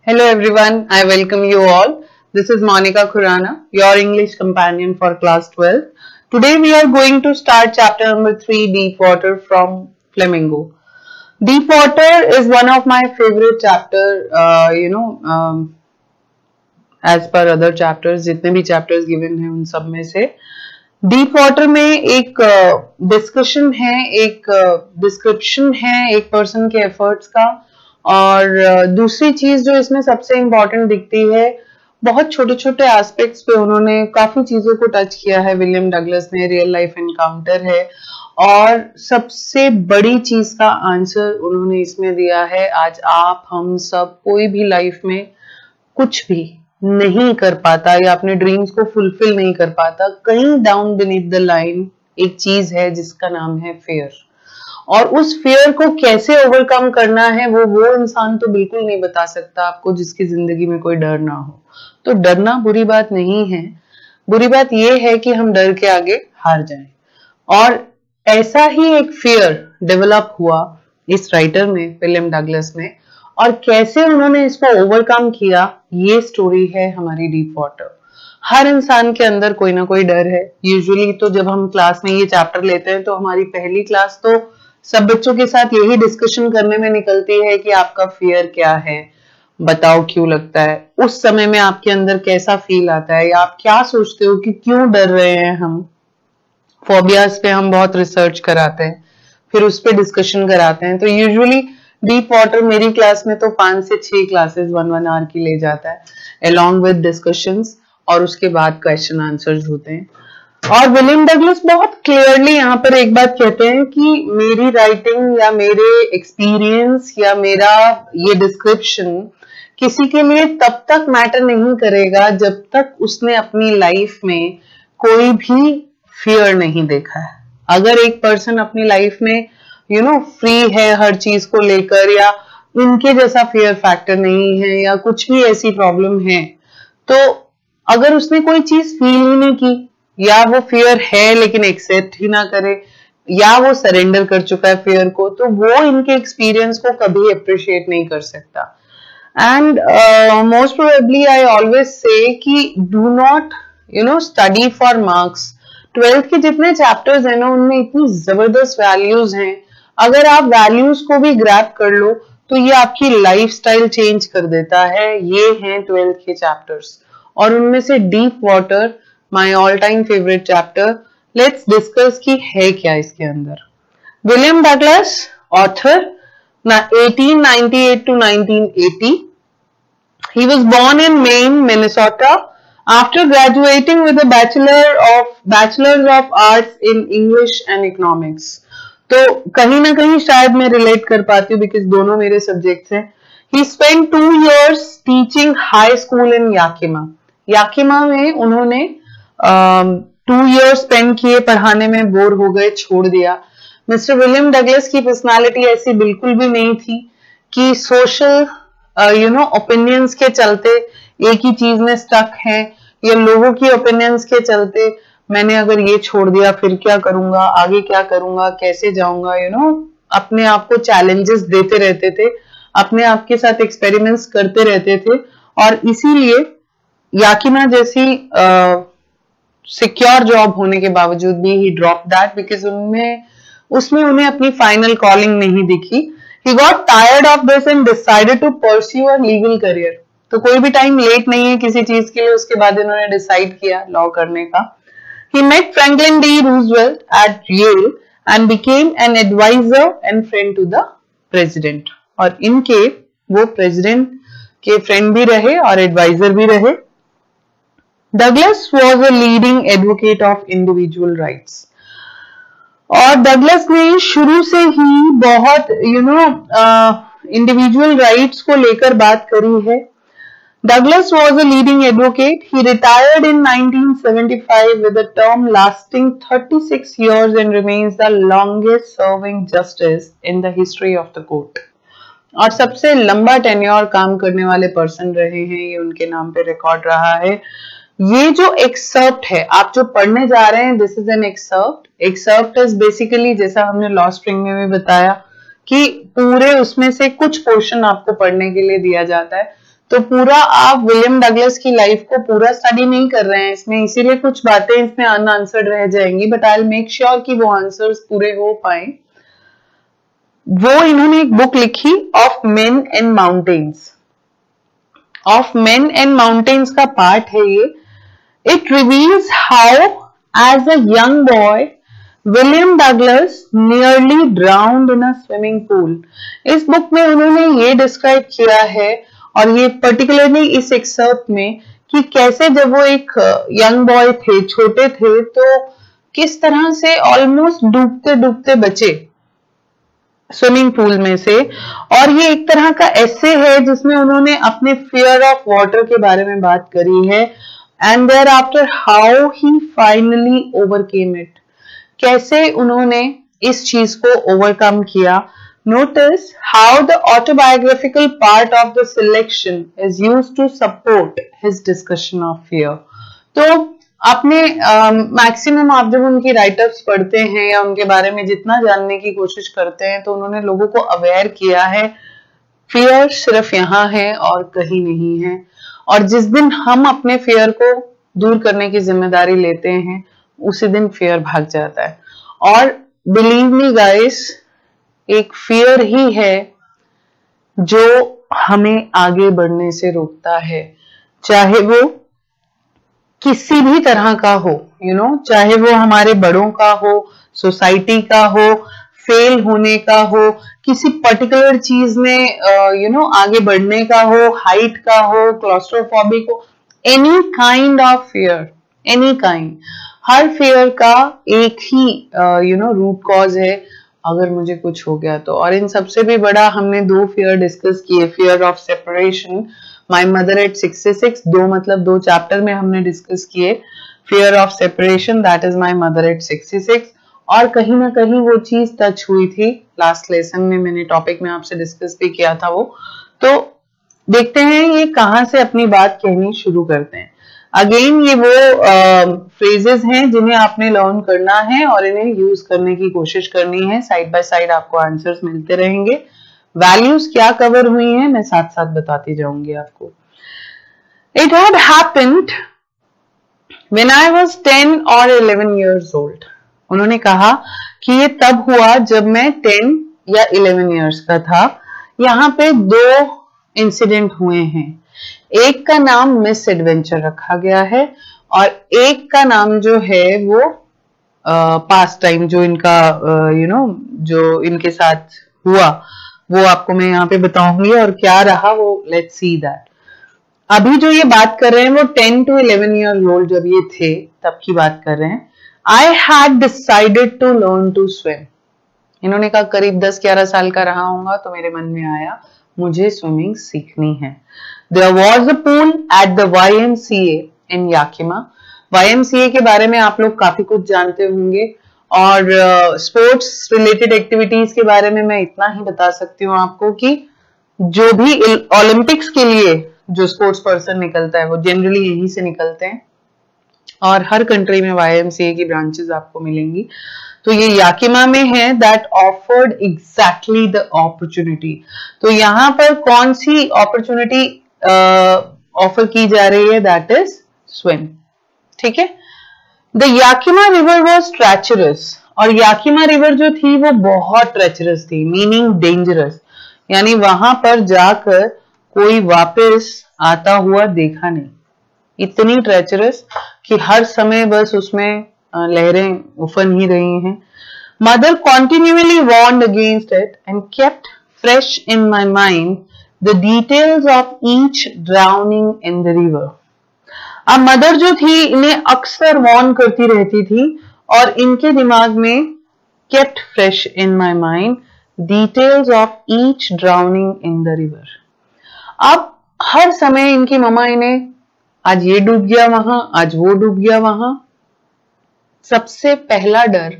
Hello everyone, I welcome you all. This is Monica Khurana, your English companion for class 12. Today we are going to start chapter number 3, Deep Water from Flamingo. Deep Water is one of my favorite chapter, as per other chapters, जितने भी chapters given हैं उन सब में से deep water में एक discussion है, एक डिस्क्रिप्शन है एक पर्सन के एफर्ट्स का, और दूसरी चीज जो इसमें सबसे इम्पोर्टेंट दिखती है, बहुत छोटे छोटे एस्पेक्ट्स पे उन्होंने काफी चीजों को टच किया है विलियम डगलस ने, रियल लाइफ एनकाउंटर है, और सबसे बड़ी चीज का आंसर उन्होंने इसमें दिया है। आज आप हम सब कोई भी लाइफ में कुछ भी नहीं कर पाता या अपने ड्रीम्स को फुलफिल नहीं कर पाता, कहीं डाउन बीनीथ द लाइन एक चीज है जिसका नाम है फेयर, और उस फेयर को कैसे ओवरकम करना है वो इंसान तो बिल्कुल नहीं बता सकता आपको जिसकी जिंदगी में कोई डर ना हो। तो डरना बुरी बात नहीं है, बुरी बात यह है कि हम डर के आगे हार जाएं, और ऐसा ही एक फेयर डेवलप हुआ इस राइटर में, विलियम डगलस में, और कैसे उन्होंने इसको ओवरकम किया, ये स्टोरी है हमारी डीप वाटर। हर इंसान के अंदर कोई ना कोई डर है। यूजुअली तो जब हम क्लास में ये चैप्टर लेते हैं तो हमारी पहली क्लास तो सब बच्चों के साथ यही डिस्कशन करने में निकलती है कि आपका फियर क्या है, बताओ क्यों लगता है, उस समय में आपके अंदर कैसा फील आता है, या आप क्या सोचते हो कि क्यों डर रहे हैं। हम फोबियाज पे हम बहुत रिसर्च कराते हैं, फिर उस पर डिस्कशन कराते हैं। तो यूजुअली डीप वाटर मेरी क्लास में तो 5 से 6 क्लासेस 1 आवर की ले जाता है, अलॉन्ग विद डिस्कशंस, और उसके बाद क्वेश्चन आंसर्स होते हैं। और विलियम डगलस बहुत क्लियरली यहाँ पर एक बात कहते हैं कि मेरी राइटिंग या मेरे एक्सपीरियंस या मेरा ये डिस्क्रिप्शन किसी के लिए तब तक मैटर नहीं करेगा जब तक उसने अपनी लाइफ में कोई भी फियर नहीं देखा है। अगर एक पर्सन अपनी लाइफ में फ्री है हर चीज को लेकर, या इनके जैसा फियर फैक्टर नहीं है, या कुछ भी ऐसी प्रॉब्लम है, तो अगर उसने कोई चीज फील ही नहीं की, या वो फियर है लेकिन एक्सेप्ट ही ना करे, या वो सरेंडर कर चुका है फियर को, तो वो इनके एक्सपीरियंस को कभी अप्रिशिएट नहीं कर सकता। And most probably I always say कि do not study for marks. 12th के जितने चैप्टर्स हैं ना, उनमें इतनी जबरदस्त वैल्यूज हैं। अगर आप वैल्यूज को भी ग्रैब कर लो तो ये आपकी लाइफस्टाइल चेंज कर देता है। ये हैं 12th के चैप्टर्स, और उनमें से deep water my all time favourite chapter. Let's discuss कि है क्या इसके अंदर। William Douglas, author, 1898 to 1980. He was born in Maine, Minnesota. After graduating with a Bachelor's of Arts in English and Economics. तो कहीं ना कहीं शायद मैं रिलेट कर पाती हूँ, बिकॉज दोनों मेरे सब्जेक्ट्स हैं। He spent 2 years teaching high school in Yakima. Yakima में उन्होंने 2 years स्पेंड किए, पढ़ाने में बोर हो गए, छोड़ दिया। मिस्टर विलियम डगलस की पर्सनालिटी ऐसी बिल्कुल भी नहीं थी कि सोशल ओपिनियंस के चलते एक ही चीज में स्टक है, या लोगों की ओपिनियंस के चलते मैंने अगर ये छोड़ दिया फिर क्या करूंगा, आगे क्या करूंगा, कैसे जाऊंगा, अपने आप को चैलेंजेस देते रहते थे, अपने आप के साथ एक्सपेरिमेंट्स करते रहते थे। और इसीलिए याकिमा जैसी सिक्योर जॉब होने के बावजूद भी ही ड्रॉप दैट, बिकॉज उसमें उन्हें अपनी फाइनल कॉलिंग नहीं दिखी। He got tired of this and decided to pursue a legal career. तो कोई भी टाइम लेट नहीं है किसी चीज के लिए। उसके बाद इन्होंने डिसाइड किया लॉ करने का। He met Franklin D. Roosevelt at Yale and became an advisor and friend to the president. और इनके वो प्रेसिडेंट के फ्रेंड भी रहे और एडवाइजर भी रहे। Douglas was a leading advocate of individual rights. और डगलस ने शुरू से ही बहुत इंडिविजुअल राइट्स को लेकर बात करी है। Douglas was a leading advocate. He retired in 1975 with a term lasting 36 years and remains the longest serving justice in the history of the court. और सबसे लंबा टेन्योर काम करने वाले पर्सन रहे हैं, ये उनके नाम पे रिकॉर्ड रहा है। ये जो एक्सर्प्ट है आप जो पढ़ने जा रहे हैं, this is an excerpt. Excerpt is basically, जैसा हमने लॉ स्प्रिंग में भी बताया, कि पूरे उसमें से कुछ पोर्शन आपको पढ़ने के लिए दिया जाता है। तो पूरा आप विलियम डगलस की लाइफ को पूरा स्टडी नहीं कर रहे हैं इसमें, इसीलिए कुछ बातें इसमें अनआंसर्ड रह जाएंगी, but I will make sure कि वो आंसर्स पूरे हो पाए। वो इन्होंने एक बुक लिखी of men and mountains. Of men and mountains का पार्ट है ये। It reveals how as a young boy William Douglas nearly drowned in a swimming pool. इस बुक में उन्होंने ये डिस्क्राइब किया है, और ये पर्टिकुलरली इस एक्सर्प्ट में, कि कैसे जब वो एक यंग बॉय थे, छोटे थे, तो किस तरह से ऑलमोस्ट डूबते डूबते बचे स्विमिंग पूल में से। और ये एक तरह का ऐसे है जिसमें उन्होंने अपने फियर ऑफ वाटर के बारे में बात करी है, and thereafter how he finally overcame it, कैसे उन्होंने इस चीज को ओवरकम किया। Notice how the autobiographical part of the selection is used to support his discussion of fear. तो अपने मैक्सिमम आप जब उनकी राइटर्स पढ़ते हैं या उनके बारे में जितना जानने की कोशिश करते हैं, तो उन्होंने लोगों को अवेयर किया है फियर सिर्फ यहाँ है और कहीं नहीं है, और जिस दिन हम अपने फियर को दूर करने की जिम्मेदारी लेते हैं उसी दिन फियर भाग जाता है। और बिलीव मी गाइस, एक फियर ही है जो हमें आगे बढ़ने से रोकता है, चाहे वो किसी भी तरह का हो, चाहे वो हमारे बड़ों का हो, सोसाइटी का हो, फेल होने का हो, किसी पर्टिकुलर चीज में आगे बढ़ने का हो, हाइट का हो, क्लॉस्ट्रोफोबिक हो, any kind of fear, any kind. Her fear का एक ही रूट कॉज है, अगर मुझे कुछ हो गया तो। और इन सबसे भी बड़ा हमने 2 फियर डिस्कस किए, fear of separation, my mother eight 66, 2 मतलब 2 चैप्टर में हमने डिस्कस किए। Fear of separation, that is my mother eight 66, और कहीं ना कहीं वो चीज टच हुई थी लास्ट लेसन में, मैंने टॉपिक में आपसे डिस्कस भी किया था वो। तो देखते हैं ये कहां से अपनी बात कहनी शुरू करते हैं। अगेन ये वो फ्रेजेस हैं जिन्हें आपने लर्न करना है और इन्हें यूज करने की कोशिश करनी है। साइड बाय साइड आपको आंसर्स मिलते रहेंगे। वैल्यूज क्या कवर हुई हैं मैं साथ साथ बताती जाऊंगी आपको। It had happened when I was 10 और 11 years old। उन्होंने कहा कि ये तब हुआ जब मैं 10 या 11 years का था। यहाँ पे 2 इंसिडेंट हुए हैं, एक का नाम मिस एडवेंचर रखा गया है और एक का नाम जो है वो पास्ट टाइम जो इनका जो इनके साथ हुआ वो आपको मैं यहाँ पे बताऊंगी और क्या रहा वो। Let's see that. अभी जो ये बात कर रहे हैं वो 10 to 11 years old जब ये थे तब की बात कर रहे हैं। I had decided to learn to swim. इन्होंने कहा करीब 10-11 साल का रहा होगा तो मेरे मन में आया मुझे स्विमिंग सीखनी है। There was a pool at the YMCA in Yakima। YMCA के बारे में आप लोग काफी कुछ जानते होंगे और स्पोर्ट्स रिलेटेड एक्टिविटीज के बारे में मैं इतना ही बता सकती हूँ आपको कि जो भी ओलंपिक्स के लिए जो स्पोर्ट्स पर्सन निकलता है वो जनरली यहीं से निकलते हैं और हर कंट्री में YMCA की ब्रांचेस आपको मिलेंगी। तो ये याकिमा में है, that offered exactly the opportunity. तो यहाँ पर कौन सी अपॉर्चुनिटी ऑफर की जा रही है, दैट इज स्विम। ठीक है। The Yakima river was treacherous. और याकिमा रिवर जो थी वो बहुत ट्रेचरस थी, मीनिंग डेंजरस, यानी वहां पर जाकर कोई वापस आता हुआ देखा नहीं। इतनी ट्रेचरस कि हर समय बस उसमें लहरें उफन ही रही हैं। Mother continually warned against it and kept fresh in my mind the details of each drowning in the river। अब मदर जो थी इन्हें अक्सर वार्न करती रहती थी और इनके दिमाग में kept fresh in my mind details of each drowning in the river। अब हर समय इनकी मम्मा इन्हें आज ये डूब गया वहां, आज वो डूब गया वहां। सबसे पहला डर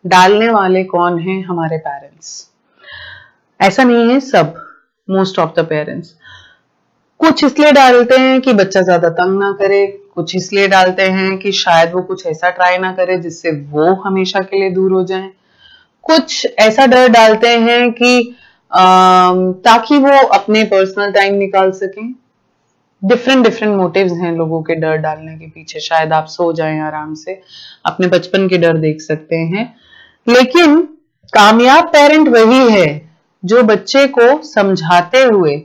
डालने वाले कौन है, हमारे पेरेंट्स। ऐसा नहीं है सब, मोस्ट ऑफ द पेरेंट्स कुछ इसलिए डालते हैं कि बच्चा ज्यादा तंग ना करे, कुछ इसलिए डालते हैं कि शायद वो कुछ ऐसा ट्राई ना करे जिससे वो हमेशा के लिए दूर हो जाए, कुछ ऐसा डर डालते हैं कि ताकि वो अपने पर्सनल टाइम निकाल सकें, डिफरेंट डिफरेंट मोटिव्स हैं लोगों के डर डालने के पीछे। शायद आप सो जाएं आराम से, अपने बचपन के डर देख सकते हैं। लेकिन कामयाब पेरेंट वही है जो बच्चे को समझाते हुए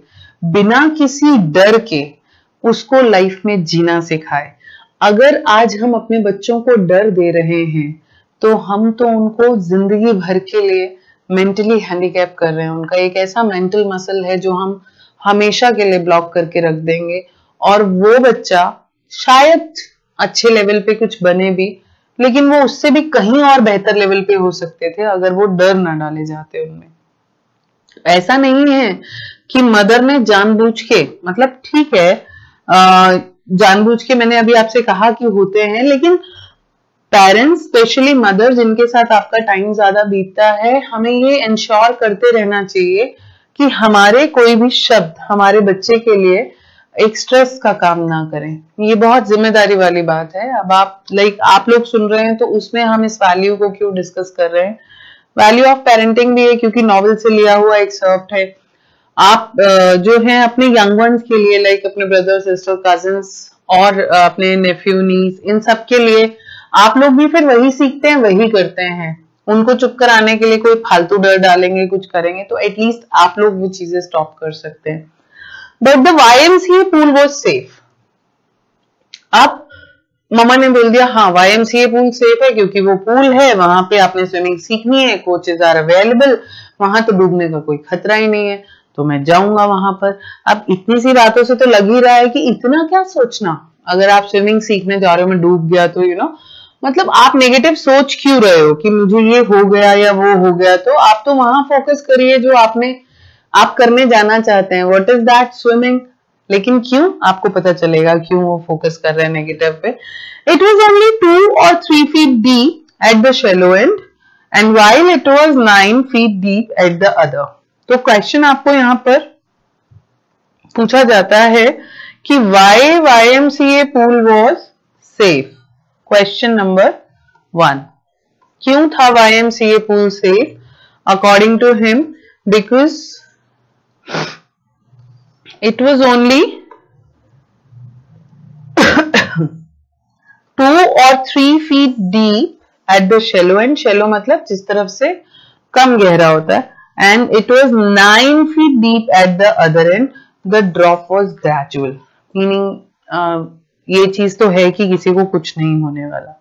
बिना किसी डर के उसको लाइफ में जीना सिखाए। अगर आज हम अपने बच्चों को डर दे रहे हैं तो हम तो उनको जिंदगी भर के लिए मेंटली हैंडीकैप कर रहे हैं। उनका एक ऐसा मेंटल मसल है जो हम हमेशा के लिए ब्लॉक करके रख देंगे, और वो बच्चा शायद अच्छे लेवल पे कुछ बने भी, लेकिन वो उससे भी कहीं और बेहतर लेवल पे हो सकते थे अगर वो डर ना डाले जाते उनमें। ऐसा नहीं है कि मदर ने जानबूझ के, मतलब ठीक है जानबूझ के, मैंने अभी आपसे कहा कि होते हैं, लेकिन पेरेंट्स स्पेशली मदर जिनके साथ आपका टाइम ज्यादा बीतता है, हमें ये इंश्योर करते रहना चाहिए कि हमारे कोई भी शब्द हमारे बच्चे के लिए एक स्ट्रेस का काम ना करें। ये बहुत जिम्मेदारी वाली बात है। अब आप लोग सुन रहे हैं तो उसमें हम इस वैल्यू को क्यों डिस्कस कर रहे हैं। वैल्यू ऑफ पेरेंटिंग भी है क्योंकि नॉवेल से लिया हुआ एक सर्ट है। आप जो है अपने यंग वंस के लिए, लाइक अपने ब्रदर सिस्टर कजिन्स और अपने नेफ्यू नीस, इन सब के लिए आप लोग भी फिर वही सीखते हैं, वही करते हैं। उनको चुप कराने के लिए कोई फालतू डर डालेंगे, कुछ करेंगे, तो एटलीस्ट आप लोग वो चीजें स्टॉप कर सकते हैं। But the YMCA pool was safe. अब मम्मा ने बोल दिया हाँ YMCA पूल सेफ है क्योंकि वो पूल है, वहां पे आपने स्विमिंग सीखनी है, कोचेज आर अवेलेबल, वहां तो डूबने का कोई खतरा ही नहीं है, तो मैं जाऊंगा वहां पर। अब इतनी सी बातों से तो लग ही रहा है कि इतना क्या सोचना, अगर आप स्विमिंग सीखने जा रहे हो, मैं डूब गया तो मतलब आप नेगेटिव सोच क्यों रहे हो कि मुझे ये हो गया या वो हो गया। तो आप तो वहां फोकस करिए जो आप करने जाना चाहते हैं, व्हाट इज दैट, स्विमिंग। लेकिन क्यों, आपको पता चलेगा क्यों वो फोकस कर रहे हैं नेगेटिव पे। It was only 2 or 3 feet deep at the shallow end and while it was 9 feet deep at the other। तो क्वेश्चन आपको यहां पर पूछा जाता है कि why YMCA pool was safe। Question number 1, क्यों था YMCA pool safe? According to him, because it was only 2 or 3 feet deep at the shallow end। shallow मतलब जिस तरफ से कम गहरा होता है, and it was 9 feet deep at the other end। the drop was gradual, meaning ये चीज तो है कि किसी को कुछ नहीं होने वाला।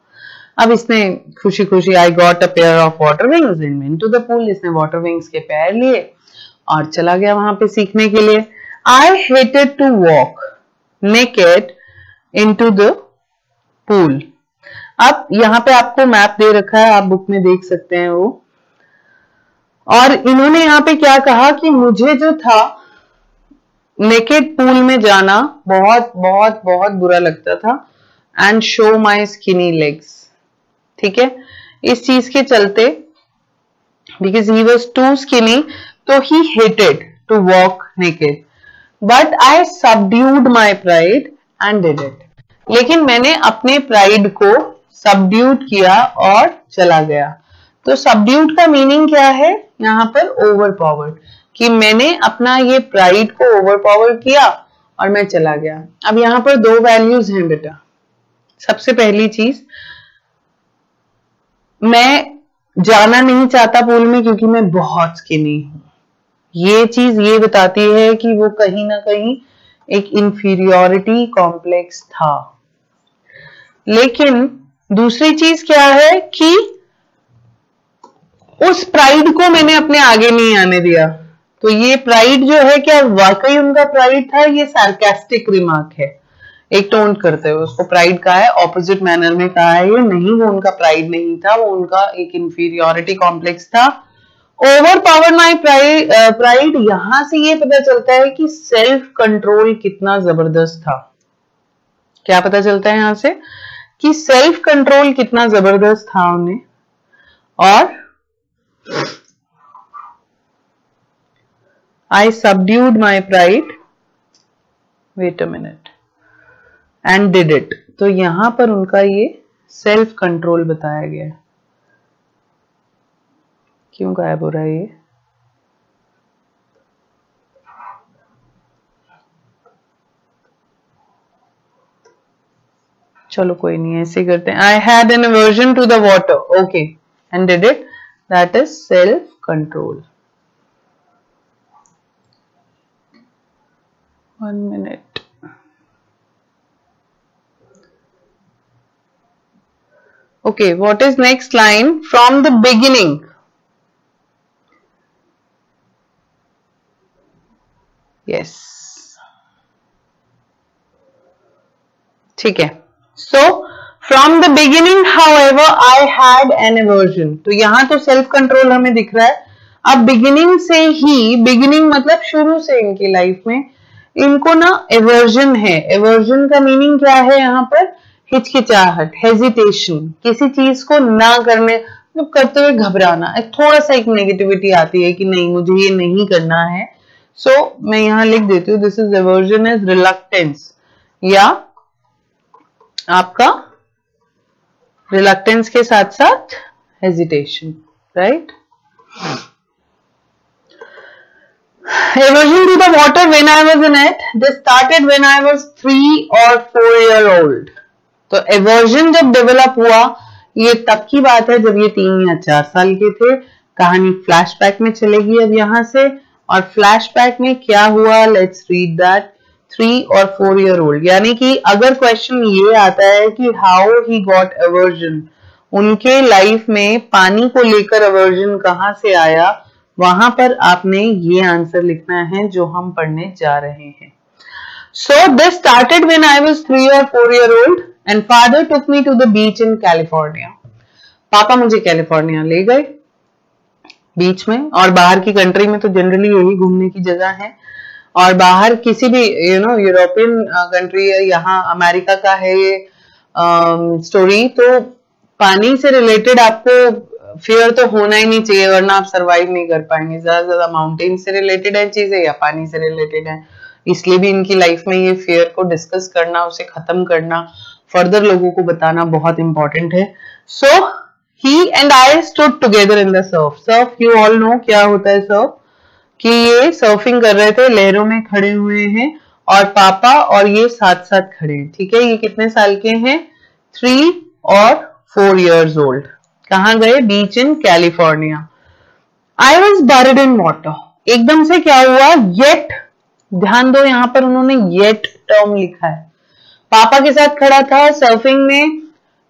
अब इसने खुशी खुशी I got a pair of water wings and went to the pool। इसने water wings के पैर लिए और चला गया वहां पे सीखने के लिए। I hated to walk naked into the pool। अब यहाँ पे आपको मैप दे रखा है, आप बुक में देख सकते हैं वो। और इन्होंने यहाँ पे क्या कहा कि मुझे जो था नेकेड पूल में जाना बहुत बहुत बहुत बुरा लगता था, and show my skinny legs. ठीक है, इस चीज के चलते, because he was too skinny, तो he hated to walk naked, but I subdued my pride and did it. लेकिन मैंने अपने प्राइड को सबड्यूड किया और चला गया। तो सबड्यूड का मीनिंग क्या है यहाँ पर? ओवर पावर्ड, कि मैंने अपना ये प्राइड को ओवर पावर किया और मैं चला गया। अब यहाँ पर 2 वैल्यूज हैं बेटा। सबसे पहली चीज, मैं जाना नहीं चाहता पूल में क्योंकि मैं बहुत स्किनी हूं। ये चीज ये बताती है कि वो कहीं ना कहीं एक इंफीरियोरिटी कॉम्प्लेक्स था। लेकिन दूसरी चीज क्या है कि उस प्राइड को मैंने अपने आगे नहीं आने दिया। तो ये प्राइड जो है, क्या वाकई उनका प्राइड था? ये सार्केस्टिक रिमार्क है, एक टोंट करते हुए उसको प्राइड कहा है, ऑपोजिट मैनर में कहा है। ये नहीं, वो उनका प्राइड नहीं था, वो उनका एक इंफीरियोरिटी कॉम्प्लेक्स था। ओवर पावर माई प्राइड, यहां से ये पता चलता है कि सेल्फ कंट्रोल कितना जबरदस्त था। क्या पता चलता है यहां से? कि सेल्फ कंट्रोल कितना जबरदस्त था उन्हें। और I subdued my pride, wait a minute, and did it। तो यहां पर उनका ये सेल्फ कंट्रोल बताया गया है। क्यों गायब हो रहा है ये? चलो कोई नहीं, ऐसे करते हैं. I had an aversion to the water. Okay, and did it. That is self control. 1 minute. Okay, what is next line? From the beginning. Yes. ठीक है. So from the beginning, however, I had an aversion. तो यहां तो self control हमें दिख रहा है. अब बिगिनिंग से ही, बिगिनिंग मतलब शुरू से इनकी लाइफ में इनको ना एवर्जन है. एवर्जन का मीनिंग क्या है यहाँ पर? हिचकिचाहट, हेजिटेशन, किसी चीज को ना करने, मतलब करते हुए घबराना, थोड़ा सा एक नेगेटिविटी आती है कि नहीं मुझे ये नहीं करना है. सो मैं यहाँ लिख देती हूँ, this is aversion is reluctance, या आपका रिलक्टेंस के साथ साथ hesitation, right. Aversion to the water when I was in it. This started when I was 3 or 4 year old. तो एवर्जन जब डेवलप हुआ ये तब की बात है जब ये 3 या 4 साल के थे. कहानी फ्लैशबैक में चलेगी अब यहाँ से, और फ्लैशबैक में क्या हुआ, लेट्स रीड दैट. 3 और 4 year old, यानी कि अगर क्वेश्चन ये आता है कि हाउ ही गॉट एवर्जन, उनके लाइफ में पानी को लेकर एवर्जन कहाँ से आया, वहां पर आपने ये आंसर लिखना है जो हम पढ़ने जा रहे हैं. So this started when I was 3 or 4 year old and father took me to the beach in California. पापा मुझे कैलिफोर्निया ले गए बीच में, और बाहर की कंट्री में तो जनरली यही घूमने की जगह है, और बाहर किसी भी यूरोपियन कंट्री है, यहाँ अमेरिका का है ये स्टोरी, तो पानी से रिलेटेड आपको फियर तो होना ही नहीं चाहिए, वरना आप सरवाइव नहीं कर पाएंगे. ज्यादा माउंटेन से रिलेटेड है चीजें या पानी से रिलेटेड है, इसलिए भी इनकी लाइफ में ये फियर को डिस्कस करना, उसे खत्म करना, फर्दर लोगों को बताना बहुत इंपॉर्टेंट है. So he and I stood together in the surf. Surf you all know क्या होता है सर्फ, कि ये सर्फिंग कर रहे थे, लहरों में खड़े हुए हैं, और पापा और ये साथ साथ खड़े हैं. ठीक है, ये कितने साल के हैं? 3 और 4 years old. कहां गए? Beach in California. I was buried in water. एकदम से क्या हुआ? येट, ध्यान दो यहां पर उन्होंने येट टर्म लिखा है. पापा के साथ खड़ा था सर्फिंग में,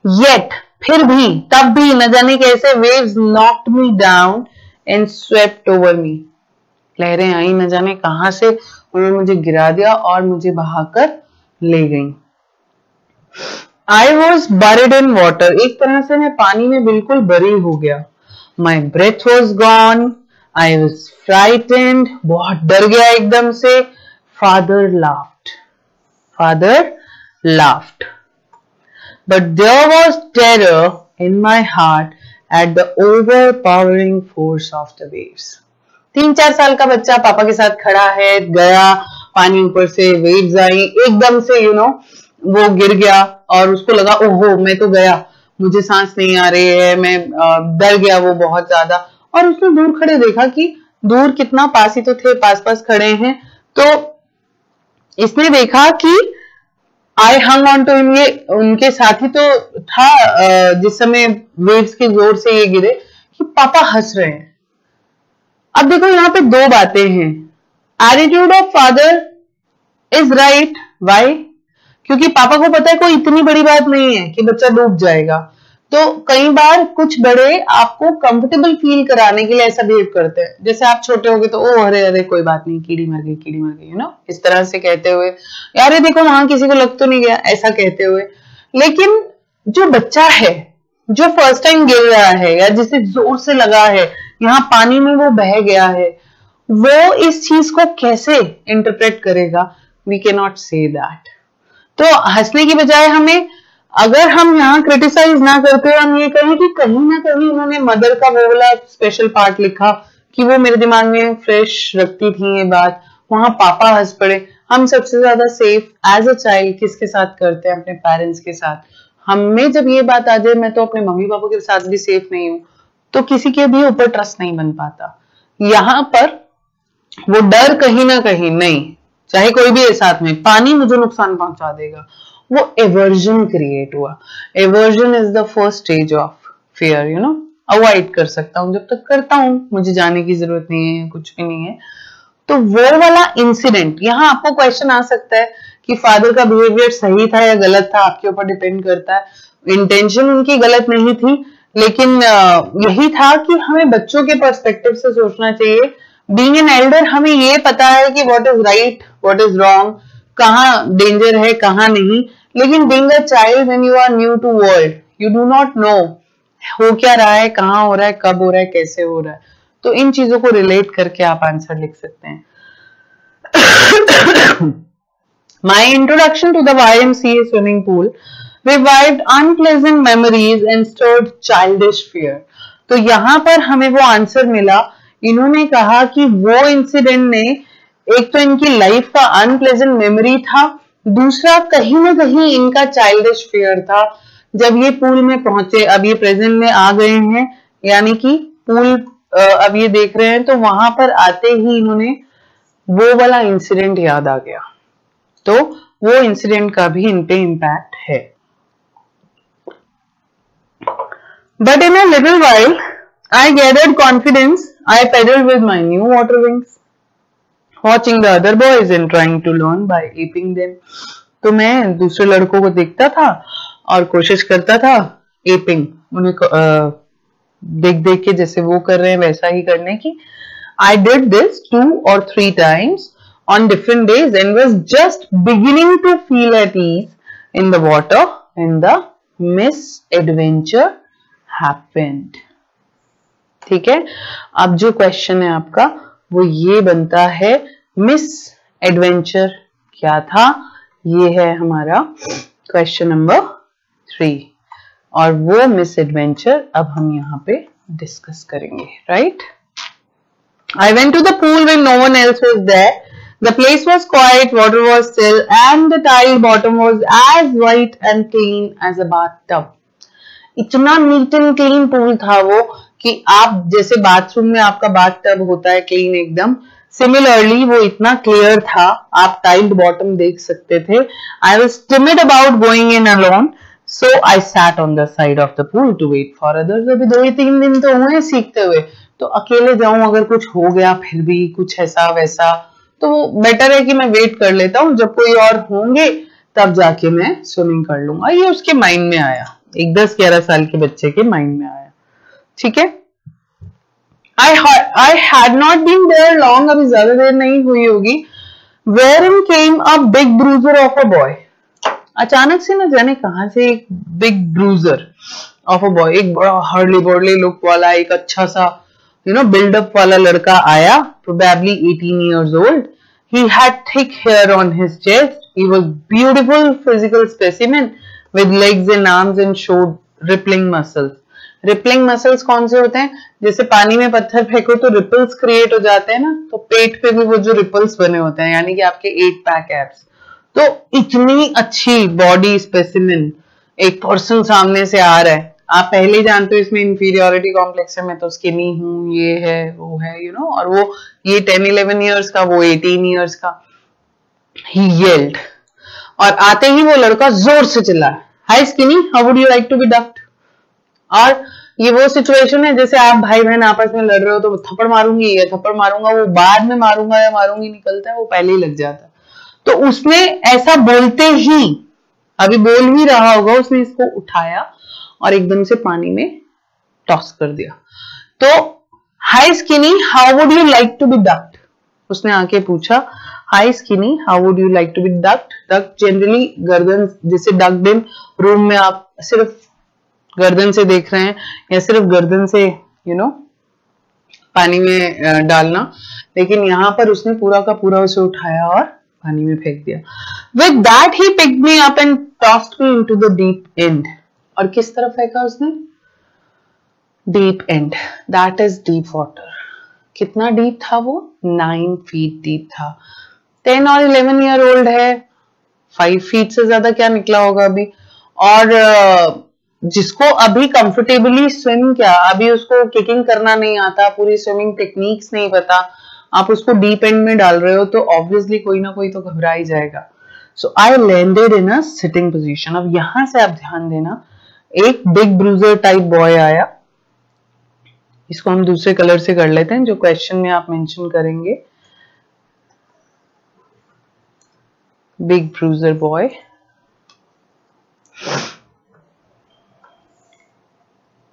येट, फिर भी, तब भी, न जाने कैसे waves knocked me down and swept over me. लहरें आई न जाने कहां से, उन्होंने मुझे गिरा दिया और मुझे बहाकर ले गई. I was buried in water. एक तरह से मैं पानी में बिल्कुल बरी हो गया. My breath was gone. I was frightened. बहुत डर गया एकदम से. Father laughed. Father laughed. But there was terror in my heart at the overpowering force of the waves. 3-4 साल का बच्चा पापा के साथ खड़ा है, गया पानी, ऊपर से वेव्स आई, एकदम से वो गिर गया और उसको लगा ओहो मैं तो गया, मुझे सांस नहीं आ रही है, मैं डर गया वो बहुत ज्यादा. और उसने दूर खड़े देखा कि दूर कितना, पास ही तो थे, पास पास खड़े हैं, तो इसने देखा कि आई हंग ऑन टू हिम, ये उनके साथी तो था जिस समय वेव्स के जोर से ये गिरे, कि पापा हंस रहे हैं. अब देखो यहाँ पे 2 बातें हैं. Attitude of father is right. Why? क्योंकि पापा को पता है कोई इतनी बड़ी बात नहीं है कि बच्चा डूब जाएगा. तो कई बार कुछ बड़े आपको कंफर्टेबल फील कराने के लिए ऐसा बिहेव करते हैं. जैसे आप छोटे होगे तो ओ अरे अरे कोई बात नहीं, कीड़ी मर गई, कीड़ी मर गई, इस तरह से कहते हुए, यार ये देखो वहां किसी को लग तो नहीं गया, ऐसा कहते हुए. लेकिन जो बच्चा है, जो फर्स्ट टाइम गिर रहा है या जिसे जोर से लगा है, यहाँ पानी में वो बह गया है, वो इस चीज को कैसे इंटरप्रेट करेगा? We can not say that. तो हंसने की बजाय हमें, अगर हम यहाँ क्रिटिसाइज ना करते हुए हम ये कहें कि कहीं ना कहीं उन्होंने मदर का वो वाला स्पेशल पार्ट लिखा कि वो मेरे दिमाग में फ्रेश रखती थी ये बात, वहां पापा हंस पड़े. हम सबसे ज्यादा सेफ एज अ चाइल्ड किसके साथ करते हैं? अपने पेरेंट्स के साथ. हमें जब ये बात आ जाए मैं तो अपने मम्मी पापा के साथ भी सेफ नहीं हूं, तो किसी के भी ऊपर ट्रस्ट नहीं बन पाता. यहाँ पर वो डर कहीं ना कहीं नहीं, चाहे कोई भी है साथ में, पानी मुझे नुकसान पहुंचा देगा, वो एवर्जन क्रिएट हुआ। Aversion is the first stage of fear, you know. Avoid कर सकता हूँ, जब तक करता हूँ मुझे जाने की जरूरत नहीं है, कुछ भी नहीं है। तो वो वाला इंसिडेंट, यहाँ आपको क्वेश्चन आ सकता है कि फादर का बिहेवियर सही था या गलत था, आपके ऊपर डिपेंड करता है। इंटेंशन उनकी गलत नहीं थी, लेकिन यही था कि हमें बच्चों के पर्सपेक्टिव से सोचना चाहिए। बीइंग एन एल्डर हमें ये पता है कि what is right, what is wrong, कहाँ डेंजर है कहाँ नहीं। लेकिन being a child when you are new to world, you do not know हो क्या रहा है, कहाँ हो रहा है, कब हो रहा है, कैसे हो रहा है। तो इन चीजों को रिलेट करके आप आंसर लिख सकते हैं। My introduction to the YMCA swimming pool revived unpleasant memories and stirred childish fear. तो यहाँ पर हमें वो आंसर मिला। इन्होंने कहा कि वो इंसिडेंट ने, एक तो इनकी लाइफ का अनप्लेजेंट मेमोरी था, दूसरा कहीं ना कहीं इनका चाइल्डिश फियर था। जब ये पूल में पहुंचे, अब ये प्रेजेंट में आ गए हैं, यानी कि पूल अब ये देख रहे हैं, तो वहां पर आते ही इन्होंने वो वाला इंसिडेंट याद आ गया। तो वो इंसिडेंट का भी इन पे इम्पैक्ट है। But in a little while I gathered confidence, I paddled with my new water wings, watching the other boys and trying to learn by aping them. तो मैं दूसरे लड़कों को देखता था और कोशिश करता था एपिंग, उन्हें देख देख के जैसे वो कर रहे हैं वैसा ही करने की। I did this 2 or 3 times on different days and was just beginning to feel at ease in the water when the misadventure happened. ठीक है, अब जो क्वेश्चन है आपका वो ये बनता है, मिस एडवेंचर क्या था? ये है हमारा क्वेश्चन नंबर 3 और वो मिस एडवेंचर अब हम यहाँ पे डिस्कस करेंगे, right? I went to the pool when no one else was there. The place was quiet, water was still, and the tile bottom was as white and clean as a bathtub. इतना neat and clean pool था वो कि आप जैसे bathroom में आपका bathtub होता है क्लीन एकदम, सिमिलरली वो इतना क्लियर था, आप टाइल्ड बॉटम देख सकते थे। I was timid about going in alone, so I sat on the side of the pool to wait for others. अभी 2-3 दिन तो हुए सीखते हुए, तो अकेले जाऊं अगर कुछ हो गया फिर भी कुछ ऐसा वैसा, तो बेटर है कि मैं वेट कर लेता हूं, जब कोई और होंगे तब जाके मैं स्विमिंग कर लूंगा। ये उसके माइंड में आया, एक 10-11 साल के बच्चे के माइंड में आया। ठीक है, I had not been there long, अभी ज्यादा देर नहीं हुई होगी, wherein came a big bruiser of a boy. अचानक से न जाने कहां से एक big bruiser of a boy, एक बड़ा हर्ली बर्ली लुक वाला, एक अच्छा सा बिल्डअप वाला लड़का आया, probably 18 years old. He had thick hair on his chest. He was beautiful physical specimen with legs and arms and showed rippling muscles. Rippling muscles कौन से होते हैं? जैसे पानी में पत्थर फेंको तो रिपल्स क्रिएट हो जाते हैं ना, तो पेट पे भी वो जो रिपल्स बने होते हैं, यानी कि आपके 8 पैक एब्स। तो इतनी अच्छी बॉडी स्पेसिमेन एक पर्सन सामने से आ रहा है, आप पहले जानते हो इसमें इंफीरियोरिटी कॉम्प्लेक्स है, मैं तो स्किनी हूँ, ये है वो है, और वो ये 10-11 इयर्स का, वो 18 इयर्स का। ही येल्ड, और आते ही वो लड़का जोर से चिल्ला, hi skinny, how would you like to be ducked? और ये वो सिचुएशन है जैसे आप भाई बहन आपस में लड़ रहे हो, तो थप्पड़ मारूंगी या थप्पड़ मारूंगा, वो बाद में मारूंगा या मारूंगी निकलता है, वो पहले ही लग जाता है। तो उसने ऐसा बोलते ही, अभी बोल ही रहा होगा, उसने इसको उठाया और एकदम से पानी में टॉस कर दिया। तो hi skinny, how would you like to be ducked? उसने आके पूछा, hi skinny, how would you like to be ducked? Ducked generally गर्दन, जैसे डक्ड इन रूम में आप सिर्फ गर्दन से देख रहे हैं या सिर्फ गर्दन से पानी में डालना, लेकिन यहां पर उसने पूरा का पूरा उसे उठाया और पानी में फेंक दिया। With that he picked me up and tossed me into the deep and. और किस तरफ फेंका उसने? Deep and, that is deep water. कितना डीप था वो? 9 फीट डीप था। 10 और 11 ईयर ओल्ड है, 5 फीट से ज्यादा क्या निकला होगा अभी। और जिसको अभी कंफर्टेबली स्विम, क्या अभी उसको किकिंग करना नहीं आता, पूरी स्विमिंग टेक्निक्स नहीं पता, आप उसको डीप एंड में डाल रहे हो, तो ऑब्वियसली कोई ना कोई तो घबरा ही जाएगा। So I landed in a sitting position. अब यहां से आप ध्यान देना, एक बिग ब्रूजर टाइप बॉय आया, इसको हम दूसरे कलर से कर लेते हैं जो क्वेश्चन में आप मेंशन करेंगे। बिग ब्रूजर बॉय,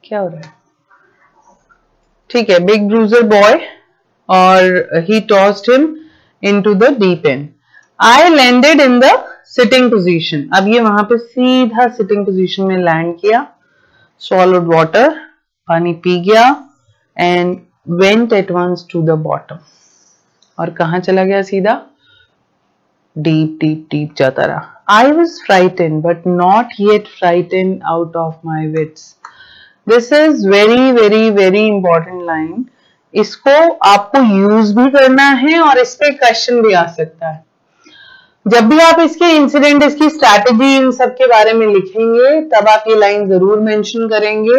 क्या हो रहा है, ठीक है, बिग ब्रूजर बॉय, और he tossed him into the deep end. I landed in the sitting position. अब ये वहां पे सीधा सिटिंग पोजीशन में लैंड किया, swallowed water, पानी पी गया, and went at once to the bottom। और कहां चला गया सीधा, डीप डीप डीप जाता रहा। I was frightened but not yet frightened out of my wits। This is very very very important line। इसको आपको यूज भी करना है और इस पे क्वेश्चन भी आ सकता है। जब भी आप इसके इंसिडेंट, इसकी स्ट्रैटेजी, इन सब के बारे में लिखेंगे तब आप ये लाइन जरूर मेंशन करेंगे,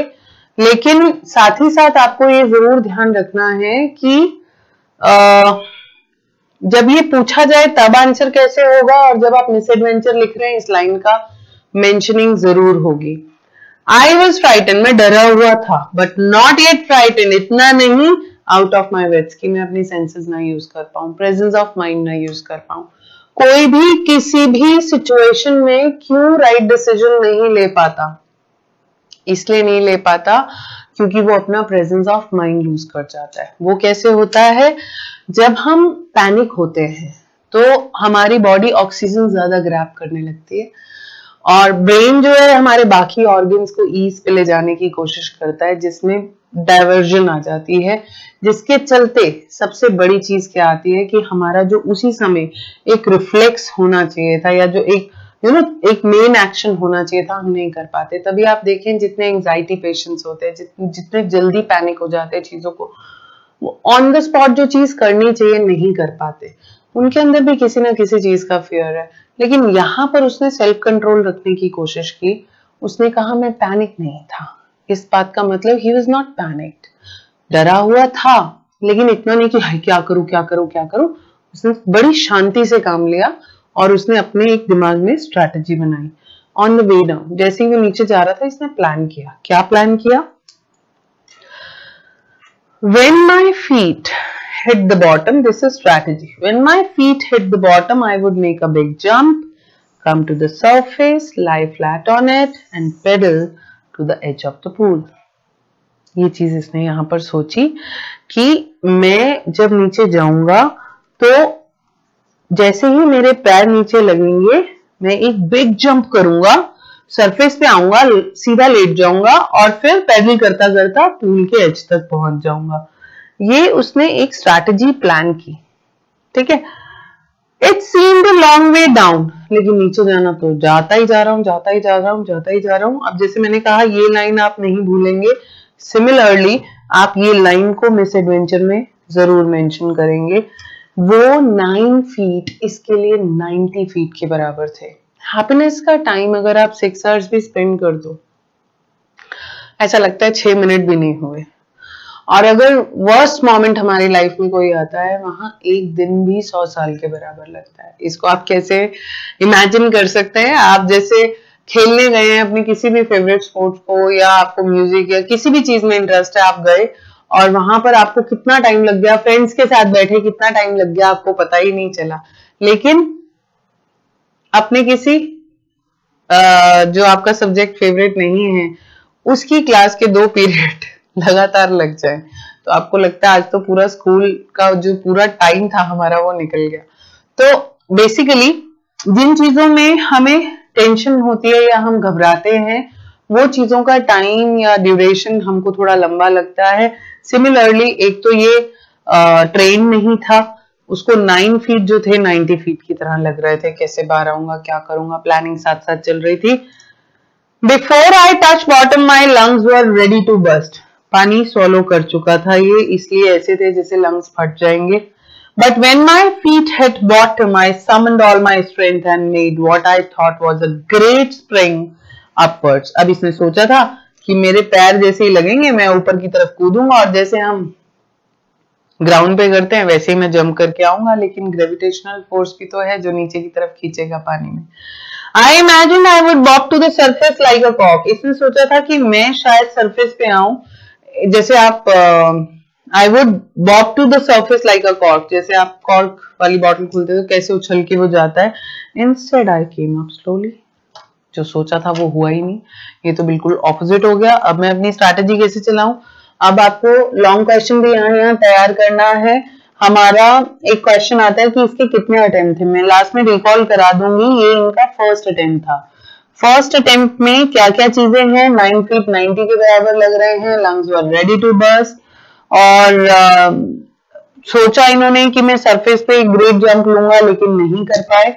लेकिन साथ ही साथ आपको ये जरूर ध्यान रखना है कि जब ये पूछा जाए तब आंसर कैसे होगा, और जब आप मिस एडवेंचर लिख रहे हैं इस लाइन का मेंशनिंग जरूर होगी। आई वॉज फ्राइटन, मैं डरा हुआ था, बट नॉट येट फ्राइटन, इतना नहीं आउट ऑफ माई वेट्स कि मैं अपनी सेंसेस ना यूज कर पाऊं, प्रेजेंस ऑफ माइंड ना यूज कर पाऊं। कोई भी किसी भी सिचुएशन में क्यों राइट डिसीजन नहीं ले पाता, इसलिए नहीं ले पाता क्योंकि वो अपना प्रेजेंस ऑफ माइंड लूज कर जाता है। वो कैसे होता है, जब हम पैनिक होते हैं तो हमारी बॉडी ऑक्सीजन ज्यादा ग्रैब करने लगती है और ब्रेन जो है हमारे बाकी ऑर्गन्स को ईज पे ले जाने की कोशिश करता है, जिसमें डाइवर्जन आ जाती है, जिसके चलते सबसे बड़ी चीज क्या आती है कि हमारा जो उसी समय एक रिफ्लेक्स होना चाहिए था, या जो एक एक मेन एक्शन होना चाहिए था, हम नहीं कर पाते। तभी आप देखें जितने एंजाइटी पेशेंट्स होते हैं, जितने जल्दी पैनिक हो जाते हैं चीजों को, वो ऑन द स्पॉट जो चीज करनी चाहिए नहीं कर पाते। उनके अंदर भी किसी ना किसी चीज का फियर है, लेकिन यहां पर उसने सेल्फ कंट्रोल रखने की कोशिश की। उसने कहा मैं पैनिक नहीं था। इस बात का मतलब ही वाज नॉट पैनिक्ड, डरा हुआ था, लेकिन इतना नहीं कि हाय क्या करूं क्या करूं क्या करूं। उसने बड़ी शांति से काम लिया और उसने अपने एक दिमाग में स्ट्रैटेजी बनाई। ऑन द वे डाउन, जैसे ही वो नीचे जा रहा था, इसने प्लान किया। क्या प्लान किया, when my feet hit the bottom, this is strategy, when my feet hit the bottom I would make a big jump, come to the surface, lie flat on it and pedal to the edge of the pool। ये चीज इसने यहां पर सोची कि मैं जब नीचे जाऊंगा तो जैसे ही मेरे पैर नीचे लगेंगे मैं एक बिग जंप करूंगा, सरफेस पे आऊंगा, सीधा लेट जाऊंगा और फिर पैडल करता करता पूल के एज तक पहुंच जाऊंगा। ये उसने एक स्ट्रैटेजी प्लान की, ठीक है। It seemed a long way down, लेकिन नीचे जाना तो जाता ही जा रहा हूं, जाता ही जा रहा हूं, जाता ही जा रहा हूं। अब जैसे मैंने कहा ये लाइन आप नहीं भूलेंगे, सिमिलरली आप ये लाइन को मिस एडवेंचर में जरूर मेंशन करेंगे। वो 9 फीट इसके लिए 90 फीट के बराबर थे। हैप्पीनेस का टाइम अगर आप 6 आवर्स भी स्पेंड कर दो, ऐसा लगता है 6 मिनट भी नहीं हुए। और अगर वर्स्ट मोमेंट हमारी लाइफ में कोई आता है, वहां एक दिन भी 100 साल के बराबर लगता है। इसको आप कैसे इमेजिन कर सकते हैं, आप जैसे खेलने गए हैं अपनी किसी भी फेवरेट स्पोर्ट्स को, या आपको म्यूजिक या किसी भी चीज में इंटरेस्ट है, आप गए और वहां पर आपको कितना टाइम लग गया, फ्रेंड्स के साथ बैठे कितना टाइम लग गया आपको पता ही नहीं चला, लेकिन अपने किसी जो आपका सब्जेक्ट फेवरेट नहीं है उसकी क्लास के 2 पीरियड लगातार लग जाए तो आपको लगता है आज तो पूरा स्कूल का जो पूरा टाइम था हमारा वो निकल गया। तो बेसिकली जिन चीजों में हमें टेंशन होती है या हम घबराते हैं, वो चीजों का टाइम या ड्यूरेशन हमको थोड़ा लंबा लगता है। सिमिलरली एक तो ये ट्रेन नहीं था, उसको 9 फीट जो थे 90 फीट की तरह लग रहे थे। कैसे बाहर आऊंगा, क्या करूंगा, प्लानिंग साथ साथ चल रही थी। Before I touch bottom my lungs were ready to burst, पानी स्वॉलो कर चुका था ये, इसलिए ऐसे थे जैसे लंग्स फट जाएंगे। But when my feet hit bottom I summoned all my strength and made what I thought was a great spring upwards. अब इसने सोचा था कि मेरे पैर जैसे ही लगेंगे मैं ऊपर की तरफ कूदूंगा, और जैसे हम ग्राउंड पे करते हैं वैसे ही मैं जंप करके आऊंगा, लेकिन ग्रेविटेशनल फोर्स भी तो है जो नीचे की तरफ खींचेगा पानी में। I imagine I would bob to the surface like a कॉक। इसने सोचा था कि मैं शायद सरफेस पे आऊं, जैसे आप I would bob to the surface like a cork, जैसे आप कॉर्क वाली बॉटल खोलते हो तो कैसे उछल के वो जाता है। Instead I came up slowly. जो सोचा था वो हुआ ही नहीं, ये तो बिल्कुल ऑपोजिट हो गया। अब मैं अपनी स्ट्रैटेजी कैसे चलाऊं? अब आपको लॉन्ग क्वेश्चन भी यहाँ तैयार करना है। हमारा एक क्वेश्चन आता है कि इसके कितने अटेम्प्ट थे, मैं लास्ट में रिकॉल करा दूंगी। ये इनका फर्स्ट अटेम्प्ट था। फर्स्ट अटेम्प्ट में क्या क्या चीजें हैं? 9 फीट 90 के बराबर लग रहे हैं, lungs were ready to burst, और सोचा इन्होंने कि मैं सरफेस पे एक ग्रेट जंप लूंगा, लेकिन नहीं कर पाए।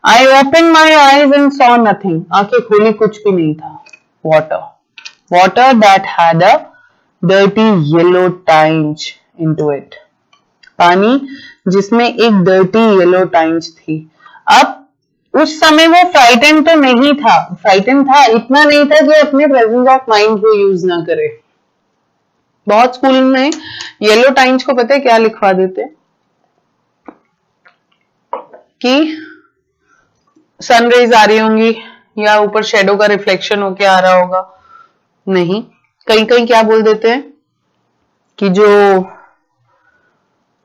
I open my eyes and saw nothing. आंखें खोली, कुछ भी नहीं था। Water, water that had a dirty yellow tinge into it. पानी जिसमें एक डर्टी येलो टाइंज थी। अब उस समय वो फ्राइटेंड तो नहीं था, फ्राइटेंड था, इतना नहीं था कि अपने प्रेजेंस ऑफ माइंड को यूज ना करे। बहुत स्कूल में येलो टाइंज को पता है क्या लिखवा देते कि सनरेज आ रही होंगी या ऊपर शेडो का रिफ्लेक्शन होके आ रहा होगा। नहीं, कहीं कहीं क्या बोल देते हैं कि जो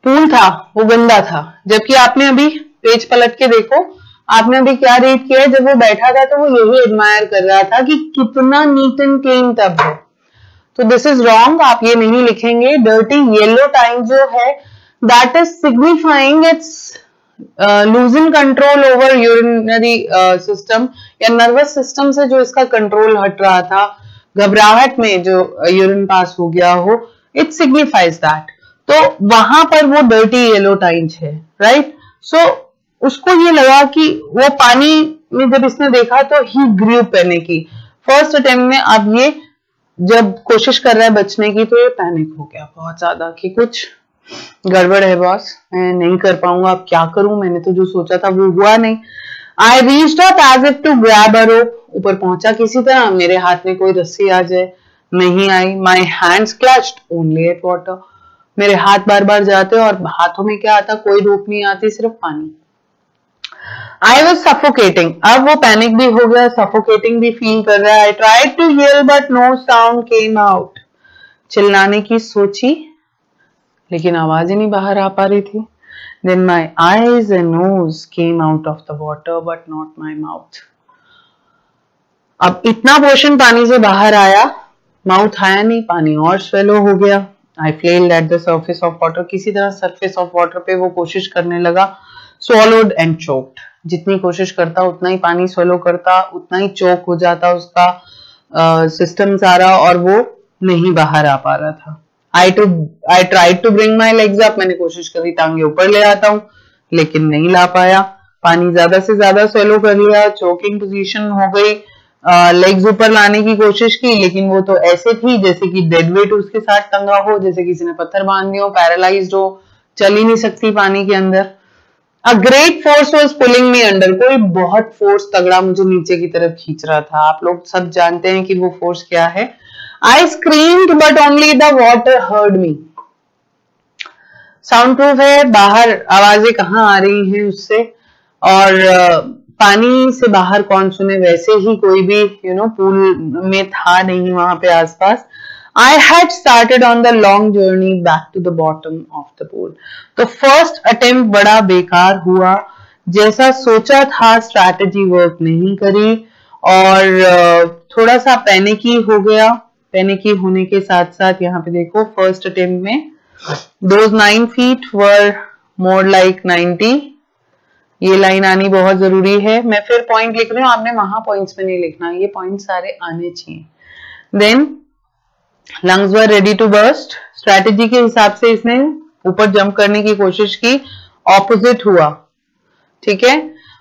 पूल था वो गंदा था। जबकि आपने अभी पेज पलट के देखो, आपने अभी क्या रीड किया है? जब वो बैठा था तो वो यही एडमायर कर रहा था कि कितना नीट एंड क्लीन टब है। तो दिस इज रॉन्ग, आप ये नहीं लिखेंगे। डर्टी येलो टाइम जो है that is signifying it's losing control over urinary system, या नर्वस सिस्टम से जो इसका कंट्रोल हट रहा था, घबराहट में जो यूरिन पास हो गया हो, इट सिग्निफाइज दैट। तो वहां पर वो डर्टी येलो टाइंज है, राइट। सो उसको ये लगा कि वो पानी में जब इसने देखा तो ही ग्रू पैनिक की फर्स्ट अटेम्प्ट में। अब ये जब कोशिश कर रहा है बचने की तो ये पैनिक हो गया बहुत ज्यादा कि कुछ गड़बड़ है बॉस, मैं नहीं कर पाऊंगा, अब क्या करूं, मैंने तो जो सोचा था वो हुआ नहीं। I reached up as if to grab a rope. ऊपर पहुंचा किसी तरह, मेरे हाथ में कोई रस्सी आ जाए, नहीं आई। My hands clutched only at water. मेरे हाथ बार बार जाते और हाथों में क्या आता? कोई रोप नहीं आती, सिर्फ पानी। I was suffocating. अब वो पैनिक भी हो गया, सफोकेटिंग भी फील कर रहा है। I tried to yell but no sound came out. चिल्लाने की सोची लेकिन आवाज ही नहीं बाहर आ पा रही थी। Then my eyes and nose came out of the water but not my mouth. अब इतना पोर्शन पानी से बाहर आया, माउथ आया नहीं, पानी और स्वेलो हो गया। I flailed at the surface of water. किसी तरह सरफेस ऑफ वाटर पे वो कोशिश करने लगा। Swallowed and choked. जितनी कोशिश करता उतना ही पानी स्वेलो करता, उतना ही चोक हो जाता उसका सिस्टम सारा, और वो नहीं बाहर आ पा रहा था। I tried to bring my legs up. मैंने कोशिश करी टांगे ऊपर ले आता हूँ, लेकिन नहीं ला पाया। पानी ज्यादा से ज्यादा स्वेलो कर लिया, चोकिंग पोजीशन हो गई। लेग्स ऊपर लाने की कोशिश की, लेकिन वो तो ऐसे थी जैसे कि डेड वेट उसके साथ टंगा हो, जैसे किसी ने पत्थर बांध दिया हो, पैरालाइज्ड हो, चल ही नहीं सकती पानी के अंदर। A great force was pulling me under. कोई बहुत फोर्स तगड़ा मुझे नीचे की तरफ खींच रहा था। आप लोग सब जानते हैं कि वो फोर्स क्या है। I screamed but only the water heard me. Sound proof है, बाहर आवाजें कहाँ आ रही हैं उससे, और पानी से बाहर कौन सुने। वैसे ही कोई भी पूल में था नहीं वहां पे आसपास। I had started on the long journey back to the bottom of the pool. तो फर्स्ट अटेम्प्ट बड़ा बेकार हुआ। जैसा सोचा था स्ट्रैटेजी वर्क नहीं करी, और थोड़ा सा पैनिकी हो गया। पैनिकी होने के साथ साथ यहाँ पे देखो फर्स्ट अटेम्प्ट में those 9 feet were more like 90। ये लाइन आनी बहुत जरूरी है। मैं फिर पॉइंट लिख रही हूँ, आपने वहां पॉइंट्स में नहीं लिखना, ये पॉइंट सारे आने चाहिए। Then lungs were ready to burst. Strategy के हिसाब से इसने ऊपर जंप करने की कोशिश की, ऑपोजिट हुआ, ठीक है,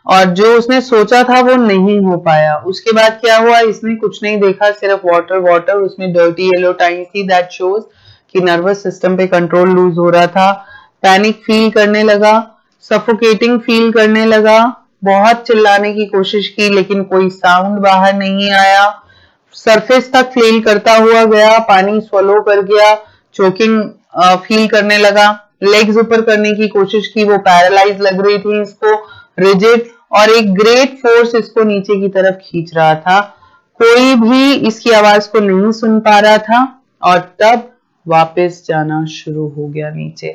और जो उसने सोचा था वो नहीं हो पाया। उसके बाद क्या हुआ? इसने कुछ नहीं देखा, सिर्फ वाटर वाटर। उसमें डर्टी येलो टाइंज थी, दैट शोज कि नर्वस सिस्टम पे कंट्रोल लूज हो रहा था। पैनिक फील करने लगा, सफोकेटिंग फील करने लगा। बहुत चिल्लाने की कोशिश की लेकिन कोई साउंड बाहर नहीं आया। सरफेस तक फ्लेल करता हुआ गया, पानी स्वलो कर गया, चोकिंग फील करने लगा। लेग्स ऊपर करने की कोशिश की, वो पैरालाइज लग रही थी इसको, रिजिड, और एक ग्रेट फोर्स इसको नीचे की तरफ खींच रहा था। कोई भी इसकी आवाज को नहीं सुन पा रहा था और तब वापस जाना शुरू हो गया नीचे।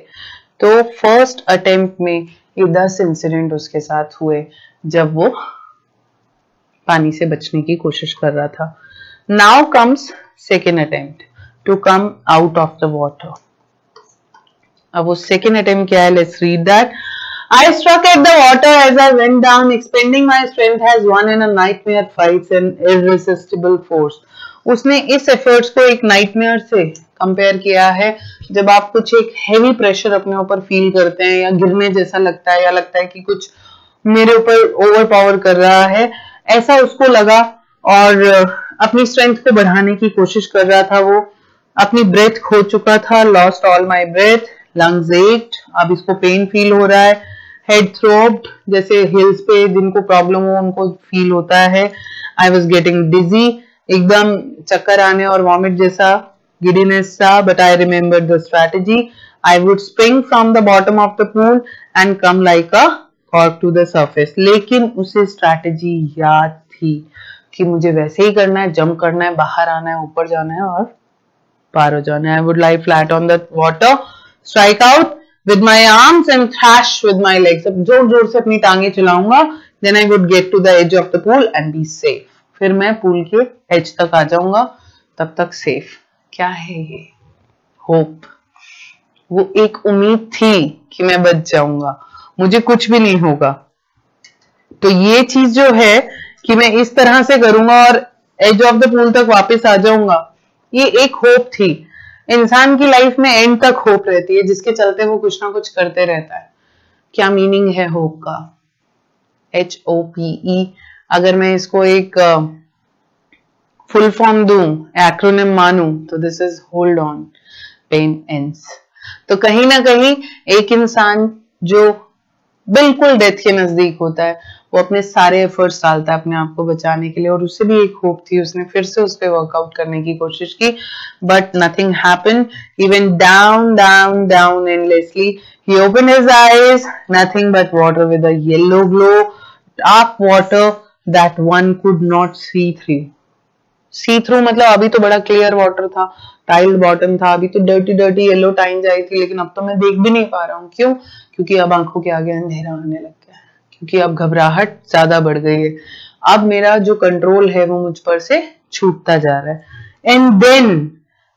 तो फर्स्ट अटेम्प्ट में ये 10 इंसिडेंट उसके साथ हुए जब वो पानी से बचने की कोशिश कर रहा था। Now comes second attempt to come out of the water. अब वो सेकेंड अटेम्प्ट क्या है, let's read that. I struck at the water as I went down, expending my strength as one in a nightmare fights an irresistible force. उसने इस efforts को एक nightmare से compare किया है। जब आप कुछ एक हैवी प्रेशर अपने ऊपर फील करते हैं या गिरने जैसा लगता है या लगता है कि कुछ मेरे ऊपर ओवर पावर कर रहा है, ऐसा उसको लगा और अपनी स्ट्रेंथ को बढ़ाने की कोशिश कर रहा था। वो अपनी ब्रेथ खो चुका था, lost all my breath, lungs ached, अब इसको पेन फील हो रहा है, हेड थ्रोब्ड, जैसे हिल्स पे जिनको प्रॉब्लम हो उनको फील होता है। आई वॉज गेटिंग डिजी, एकदम चक्कर आने और वॉमिट जैसा गिडीनेस था। But I remember the strategy, I would spring from the bottom of the pool and come like a cork to the surface. लेकिन उसे स्ट्रैटेजी याद थी कि मुझे वैसे ही करना है, जंप करना है, बाहर आना है, ऊपर जाना है और पार हो जाना है। I would lie flat on the water, strike out with my arms and thrash with my legs. अब जोर जोर से अपनी टांगे चलाऊंगा, then I would get to the edge of the pool and be safe. फिर मैं पूल के एज तक आ जाऊंगा, तब तक सेफ। क्या है ये? होप। वो एक उम्मीद थी कि मैं बच जाऊंगा, मुझे कुछ भी नहीं होगा। तो ये चीज जो है कि मैं इस तरह से करूंगा और एज ऑफ द पूल तक वापस आ जाऊंगा, ये एक होप थी। इंसान की लाइफ में एंड तक होप रहती है, जिसके चलते वो कुछ ना कुछ करते रहता है। क्या मीनिंग है होप का? HOPE। अगर मैं इसको एक फुल फॉर्म दूं, एक्रोनिम मानूं, तो this is hold on, pain ends. तो कहीं ना कहीं एक इंसान जो बिल्कुल डेथ के नजदीक होता है, वो अपने सारे एफर्ट्स डालता है अपने आप को बचाने के लिए, और उससे भी एक होप थी, उसने फिर से उस पर वर्कआउट करने की कोशिश की, but nothing happened. He went down down down endlessly, he opened his eyes, nothing but water with a yellow glow, dark water that one could not see through. See through मतलब अभी तो बड़ा clear water था, tiled bottom था, अभी तो dirty dirty yellow tiles आई थी, लेकिन अब तो मैं देख भी नहीं पा रहा हूँ। क्यों? क्योंकि अब आंखों के आगे अंधेरा आने लग गया है, क्योंकि अब घबराहट ज्यादा बढ़ गई है, अब मेरा जो कंट्रोल है वो मुझ पर से छूटता जा रहा है। And then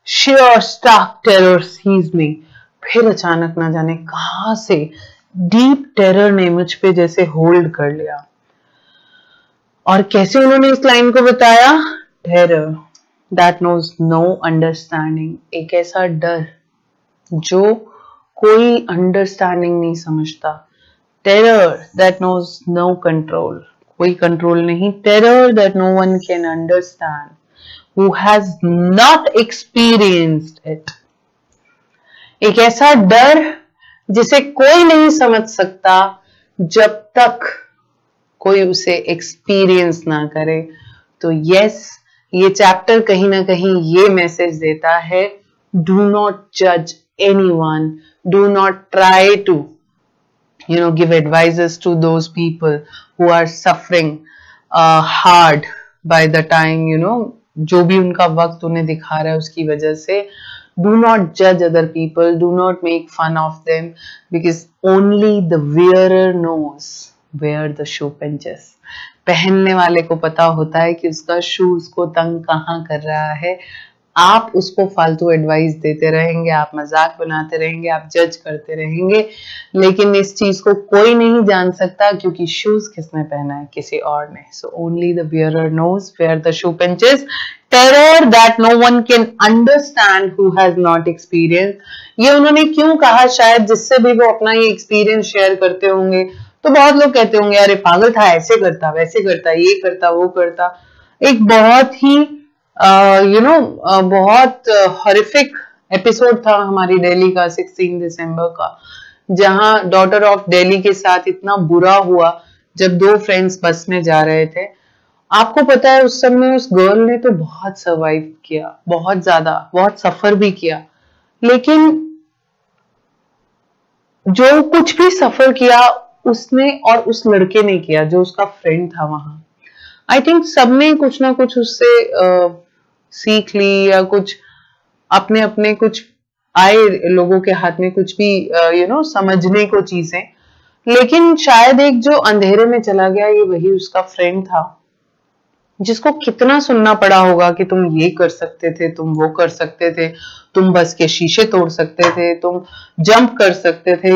sheer stark terror seized me। फिर अचानक ना जाने कहां से डीप टेरर ने मुझ पे जैसे होल्ड कर लिया। और कैसे उन्होंने इस लाइन को बताया? Terror that knows no understanding. एक ऐसा डर जो कोई अंडरस्टैंडिंग नहीं समझता। Terror that knows no control, कोई कंट्रोल नहीं। Terror that no one can understand who has not experienced it। एक ऐसा डर जिसे कोई नहीं समझ सकता जब तक कोई उसे एक्सपीरियंस ना करे। तो यस, ये चैप्टर कहीं ना कहीं ये मैसेज देता है, डू नॉट जज anyone, do not try to give advices to those people who are suffering hard by the time जो भी उनका वक्त उन्हें दिखा रहा है उसकी वजह से। डू नॉट जज other people, do not make fun of them, because only the wearer knows where the shoe pinches. पहनने वाले को पता होता है कि उसका शू उसको तंग कहाँ कर रहा है। आप उसको फालतू एडवाइस देते रहेंगे, आप मजाक बनाते रहेंगे, आप जज करते रहेंगे, लेकिन इस चीज को कोई नहीं जान सकता क्योंकि शूज किसने पहना है? किसी और ने। So only the wearer knows where the shoe pinches. Terror that no one can understand who has not experience. ये उन्होंने क्यों कहा? शायद जिससे भी वो अपना ये एक्सपीरियंस शेयर करते होंगे तो बहुत लोग कहते होंगे अरे पागल था, ऐसे करता, वैसे करता, ये करता, वो करता। एक बहुत ही बहुत हॉरिफिक एपिसोड था हमारी दिल्ली का 16 दिसंबर का, जहां डॉटर ऑफ दिल्ली के साथ इतना बुरा हुआ जब दो फ्रेंड्स बस में जा रहे थे। आपको पता है उस समय उस गर्ल ने तो बहुत सर्वाइव किया, बहुत ज्यादा, बहुत सफर भी किया, लेकिन जो कुछ भी सफर किया उसने और उस लड़के ने किया जो उसका फ्रेंड था वहां, आई थिंक सबने कुछ ना कुछ उससे सीख ली, या कुछ अपने अपने कुछ आए लोगों के हाथ में कुछ भी समझने को चीजें। लेकिन शायद एक जो अंधेरे में चला गया, ये वही उसका फ्रेंड था जिसको कितना सुनना पड़ा होगा कि तुम ये कर सकते थे, तुम वो कर सकते थे, तुम बस के शीशे तोड़ सकते थे, तुम जंप कर सकते थे।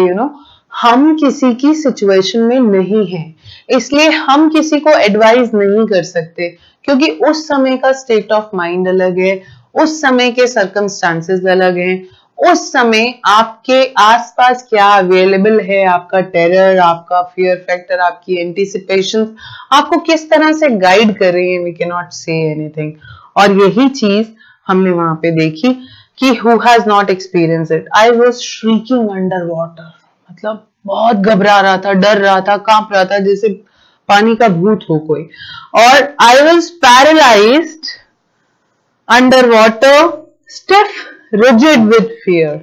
हम किसी की सिचुएशन में नहीं है, इसलिए हम किसी को एडवाइस नहीं कर सकते, क्योंकि उस समय का स्टेट ऑफ माइंड अलग है, उस समय के सर्कमस्टांसेस अलग हैं, उस समय आपके आसपास क्या अवेलेबल है, आपका टेरर, आपका फियर फैक्टर, आपकी एंटिसिपेशन आपको किस तरह से गाइड कर रही है, we can not say anything. और यही चीज हमने वहां पे देखी कि who has not experience it. I was shrieking under water, मतलब बहुत घबरा रहा था, डर रहा था, कांप रहा था जैसे पानी का भूत हो कोई। और I was paralysed under water, stiff, rigid with fear,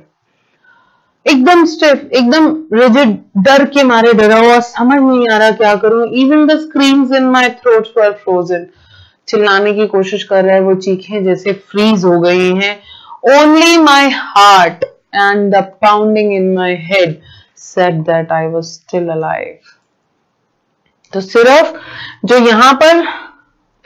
एकदम स्टिफ, एकदम रिजिड, डर के मारे डरा हुआ, समझ नहीं आ रहा क्या करूं। Even the screams in my throat were frozen, चिल्लाने की कोशिश कर रहा है, वो चीखें जैसे फ्रीज हो गई हैं। Only my heart and the pounding in my head said that I was still alive. तो सिर्फ जो यहाँ पर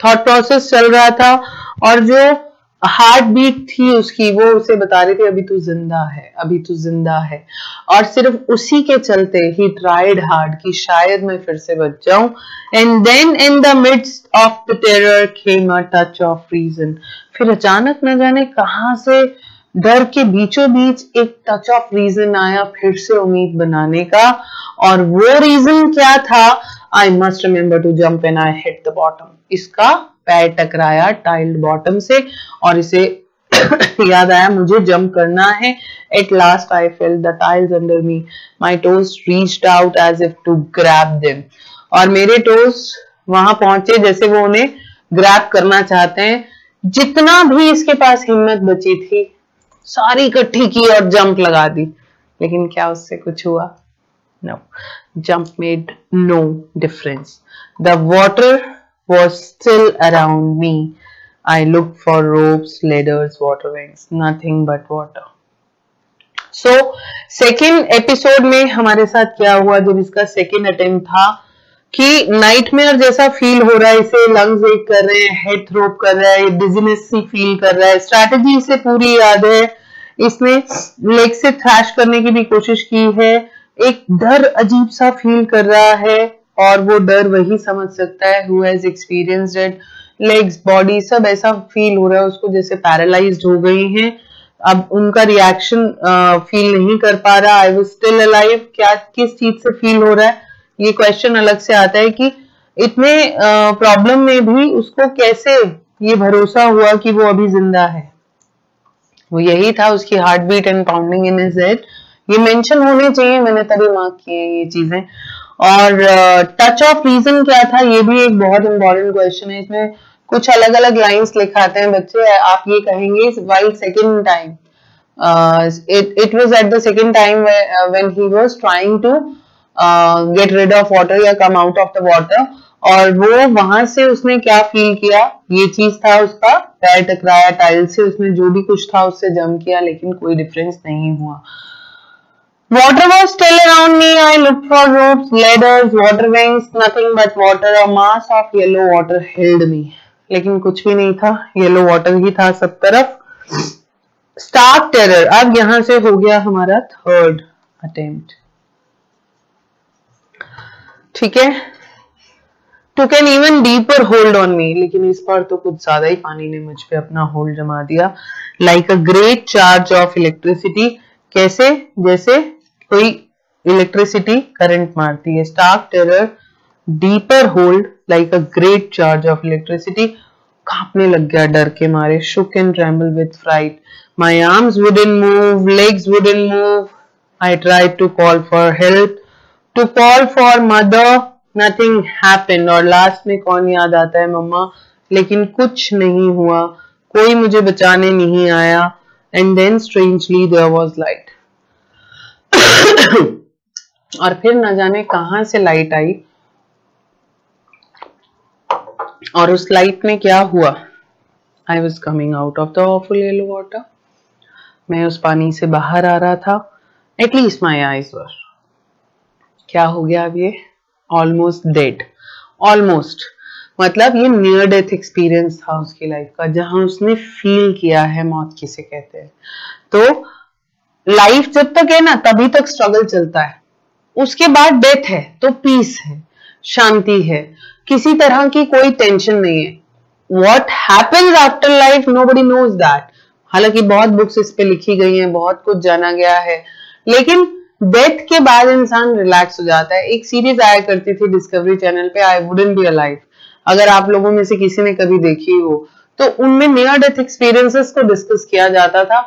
थॉट प्रोसेस चल रहा था और जो हार्ट बीट थी उसकी, वो उसे बता रही थी अभी तू जिंदा है, अभी तू जिंदा है। और सिर्फ उसी के चलते ही ट्राइड हार्ड कि शायद मैं फिर से बच जाऊं। And then in the midst of the terror came a touch of reason. फिर अचानक न जाने कहां से डर के बीचों बीच एक टच ऑफ रीजन आया, फिर से उम्मीद बनाने का। और वो रीजन क्या था? I must remember to jump and I hit the bottom. इसका पैर टकराया टाइल्ड बॉटम से और इसे याद आया मुझे जंप करना है। At last I felt the tiles under me, my toes reached out as if to grab them. और मेरे टोज वहां पहुंचे जैसे वो उन्हें ग्रैब करना चाहते हैं। जितना भी इसके पास हिम्मत बची थी सारी इकट्ठी की और जंप लगा दी, लेकिन क्या उससे कुछ हुआ? No, jump made no difference. The water was still around me. I looked for ropes, ladders, water wings, nothing but water. So, second episode में हमारे साथ क्या हुआ जब इसका second attempt था कि नाइटमेयर जैसा फील हो रहा है इसे, लंग्स एक कर रहे हैं, हेड थ्रोप कर रहा है, डिजीनेस सी फील कर रहा है। स्ट्रैटेजी इसे पूरी याद है, इसने लेग से थ्रैश करने की भी कोशिश की है। एक डर अजीब सा फील कर रहा है और वो डर वही समझ सकता है who has experienced it। Legs, body सब ऐसा फील हो रहा है उसको जैसे पैरालाइज्ड हो गई हैं। अब उनका रिएक्शन फील नहीं कर पा रहा। आई वाज स्टिल अलाइव, क्या किस चीज से फील हो रहा है ये क्वेश्चन अलग से आता है कि इतने प्रॉब्लम में भी उसको कैसे ये भरोसा हुआ कि वो अभी जिंदा है। वो यही था उसकी heart beat and pounding in his head. ये मेंशन होने चाहिए, मैंने तभी मार्क किए ये चीजें। और टच ऑफ रीजन क्या था, ये भी एक बहुत इंपॉर्टेंट क्वेश्चन है। इसमें कुछ अलग अलग लाइंस लिखाते हैं बच्चे, आप ये कहेंगे while second time, it was at the second time when he was trying to get rid of water या come out of the water। और वो वहां से उसने क्या फील किया, ये चीज था उसका पैर टकराया टाइल से, उसने जो भी कुछ था उससे जंप किया लेकिन कोई डिफरेंस नहीं हुआ। Water was still around me. I looked for ropes, ladders, water wings, nothing but water. A mass of yellow water held me. लेकिन कुछ भी नहीं था, येलो वाटर ही था सब तरफ। स्टार्क टेरर, अब यहां से हो गया हमारा थर्ड अटेम्प्ट। ठीक है, took an even deeper hold on me, लेकिन इस बार तो कुछ ज्यादा ही पानी ने मुझ पे अपना होल्ड जमा दिया। Like a great charge of electricity, कैसे? जैसे कोई इलेक्ट्रिसिटी करंट मारती है। Stark terror, deeper hold, like a great charge of electricity. कांपने लग गया डर के मारे। shook and trembled with fright. My arms wouldn't move, legs wouldn't move. I tried to call for help, to call for mother, nothing happened। और last में कौन याद आता है? मम्मा। लेकिन कुछ नहीं हुआ, कोई मुझे बचाने नहीं आया। And then strangely there was light। और फिर न जाने कहां से लाइट आई, और उस लाइट में क्या हुआ, I was coming out of the awful yellow water. मैं उस पानी से बाहर आ रहा था, एटलीस्ट माई आईज वर। क्या हो गया अब ये, ऑलमोस्ट डेड, ऑलमोस्ट, मतलब ये नियर डेथ एक्सपीरियंस था उसकी लाइफ का, जहां उसने फील किया है मौत किसे कहते हैं। तो लाइफ जब तक है ना तभी तक स्ट्रगल चलता है, उसके बाद डेथ है तो पीस है, शांति है, किसी तरह की कोई टेंशन नहीं है। What happens after life nobody knows that। हालांकि बहुत बुक्स इस पे लिखी गई हैं, बहुत कुछ जाना गया है, लेकिन डेथ के बाद इंसान रिलैक्स हो जाता है। एक सीरीज आया करती थी डिस्कवरी चैनल पे, आई वुडंट बी अलाइव, अगर आप लोगों में से किसी ने कभी देखी हो तो उनमें नियर डेथ एक्सपीरियंसेस को डिस्कस किया जाता था।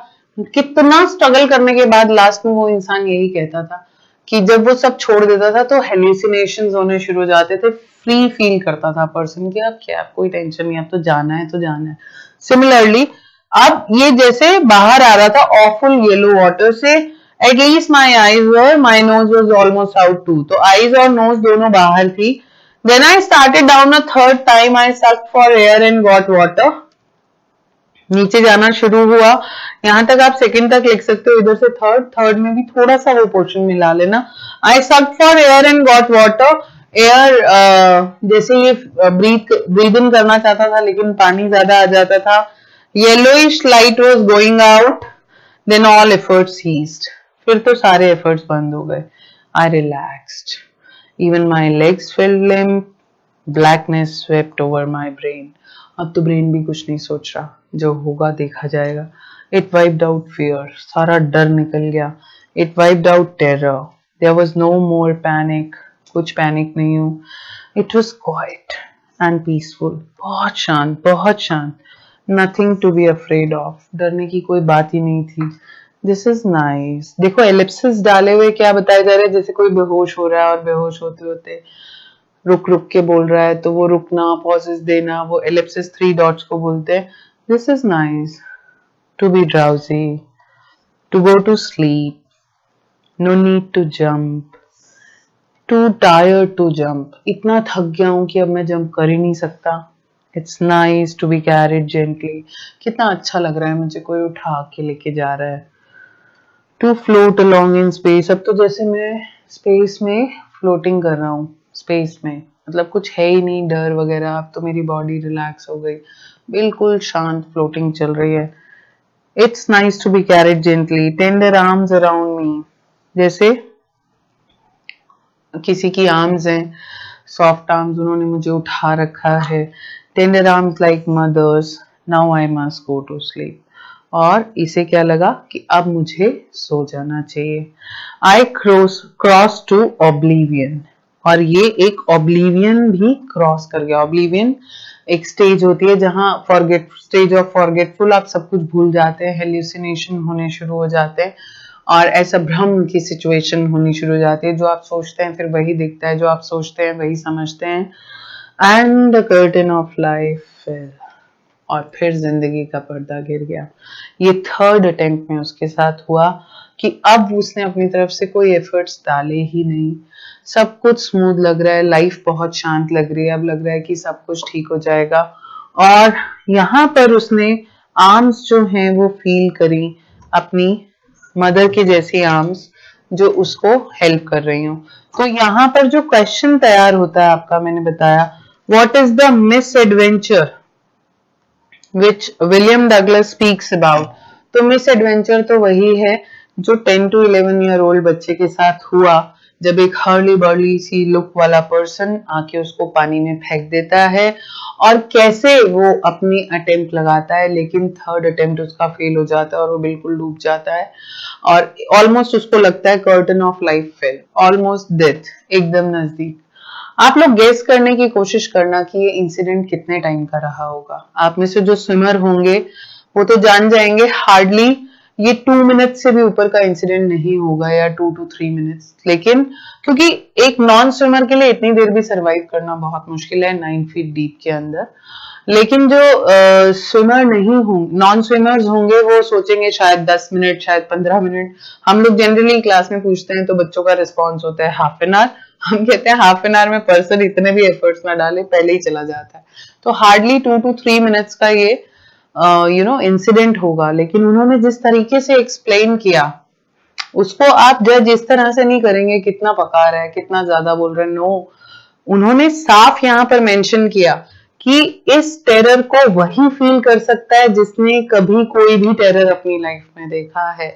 कितना स्ट्रगल करने के बाद लास्ट में वो इंसान यही कहता था कि जब वो सब छोड़ देता था तो हेल्यूसिनेशंस होने शुरू हो जाते थे, फ्री फील करता था पर्सन की, अब क्या, कोई टेंशन नहीं, अब तो जाना है तो जाना है। सिमिलरली अब ये जैसे बाहर आ रहा था ऑफुल येलो वाटर से, at least my eyes were, my nose was almost out too, तो आईज और नोज दोनों बाहर थी। Then I started down a third time, I sucked for air and got water. नीचे जाना शुरू हुआ, यहां तक आप सेकंड तक लिख सकते हो, इधर से थर्ड, थर्ड में भी थोड़ा सा वो पोर्शन मिला लेना। I sucked for air and got water. Air जैसे ये ब्रीद इन करना चाहता था लेकिन पानी ज्यादा आ जाता था। Yellowish light was going out, then all efforts ceased, फिर तो सारे एफर्ट्स बंद हो गए। I relaxed, even my legs felt limp, blackness swept over my brain. अब तो ब्रेन भी कुछ नहीं सोच रहा, जो होगा देखा जाएगा। इट वाइप्ड आउट फियर, सारा डर निकल गया। It wiped out terror, there was no more panic, कुछ पैनिक नहीं हूं। It was quiet and peaceful, बहुत शांत, बहुत शांत। Nothing to be afraid of, डरने की कोई बात ही नहीं थी। This is nice. देखो एलिप्सिस डाले हुए क्या बताया जा रहा है, जैसे कोई बेहोश हो रहा है और बेहोश होते होते रुक रुक के बोल रहा है, तो वो रुकना, पॉजेस देना, वो एलिप्सिस 3 डॉट्स को बोलते हैं। This is nice to be drowsy, to go to sleep, no need to jump, too tired to jump, इतना थक गया हूं कि अब मैं जंप कर ही नहीं सकता। It's nice to be carried gently, कितना अच्छा लग रहा है मुझे, कोई उठा के लेके जा रहा है। To float along in space, अब तो जैसे मैं स्पेस में फ्लोटिंग कर रहा हूँ, स्पेस में, मतलब कुछ है ही नहीं डर वगैरह, अब तो मेरी बॉडी रिलैक्स हो गई, बिल्कुल शांत फ्लोटिंग चल रही है। It's nice to be carried gently, tender arms around me, जैसे किसी की आर्म्स हैं, सॉफ्ट आर्म्स, उन्होंने मुझे उठा रखा है। Tender arms like mother's, now I must go to sleep. और इसे क्या लगा कि अब मुझे सो जाना चाहिए। आई क्रॉस टू ऑब्लिवियन, और ये एक ऑब्लिवियन भी क्रॉस कर गया। ऑब्लिवियन एक स्टेज होती है जहां स्टेज ऑफ फॉरगेटफुल, आप सब कुछ भूल जाते हैं, हेल्यूसिनेशन होने शुरू हो जाते हैं और ऐसा भ्रम की सिचुएशन होनी शुरू हो जाती है। जो आप सोचते हैं फिर वही दिखता है, जो आप सोचते हैं वही समझते हैं। And the curtain of life fail, और फिर जिंदगी का पर्दा गिर गया। ये थर्ड अटेम्प्ट में उसके साथ हुआ कि अब उसने अपनी तरफ से कोई एफर्ट्स डाले ही नहीं, सब कुछ स्मूथ लग रहा है, लाइफ बहुत शांत लग रही है, अब लग रहा है कि सब कुछ ठीक हो जाएगा। और यहाँ पर उसने आर्म्स जो हैं वो फील करी, अपनी मदर के जैसी आर्म्स जो उसको हेल्प कर रही हूँ। तो यहाँ पर जो क्वेश्चन तैयार होता है आपका, मैंने बताया, what is the miss adventure which William Douglas speaks about। तो मिस एडवेंचर तो वही है जो 10 to 11 ईयर ओल्ड बच्चे के साथ हुआ, जब एक हर्ली बर्ली सी लुक वाला पर्सन आके उसको पानी में फेंक देता है, और कैसे वो अपनी अटेम्प्ट लगाता है, लेकिन थर्ड अटेम्प्ट उसका फेल हो जाता है और वो बिल्कुल डूब जाता है, और ऑलमोस्ट उसको लगता है curtain of life fail, almost death, एकदम नजदीक। आप लोग गेस करने की कोशिश करना कि ये इंसिडेंट कितने टाइम का रहा होगा। आप में से जो स्विमर होंगे वो तो जान जाएंगे, हार्डली ये 2 मिनट से भी ऊपर का इंसिडेंट नहीं होगा, या 2 to 3 मिनट्स। लेकिन क्योंकि एक नॉन स्विमर के लिए इतनी देर भी सरवाइव करना बहुत मुश्किल है 9 फीट डीप के अंदर, लेकिन जो स्विमर नहीं होंगे, नॉन स्विमर्स होंगे, वो सोचेंगे शायद 10 मिनट, शायद 15 मिनट। हम लोग जनरली क्लास में पूछते हैं तो बच्चों का रिस्पॉन्स होता है हाफ एन आवर। हम कहते हैं हाफ एन आवर में पर्सन इतने भी एफर्ट्स ना डाले, पहले ही चला जाता है। तो हार्डली 2 to 3 मिनट्स का ये इंसिडेंट होगा। लेकिन उन्होंने जिस तरीके से एक्सप्लेन किया, उसको आप जज इस तरह से नहीं करेंगे कितना पका रहा है, कितना ज्यादा बोल रहे हैं। नो, उन्होंने साफ यहाँ पर मेंशन किया कि इस टेरर को वही फील कर सकता है जिसने कभी कोई भी टेरर अपनी लाइफ में देखा है।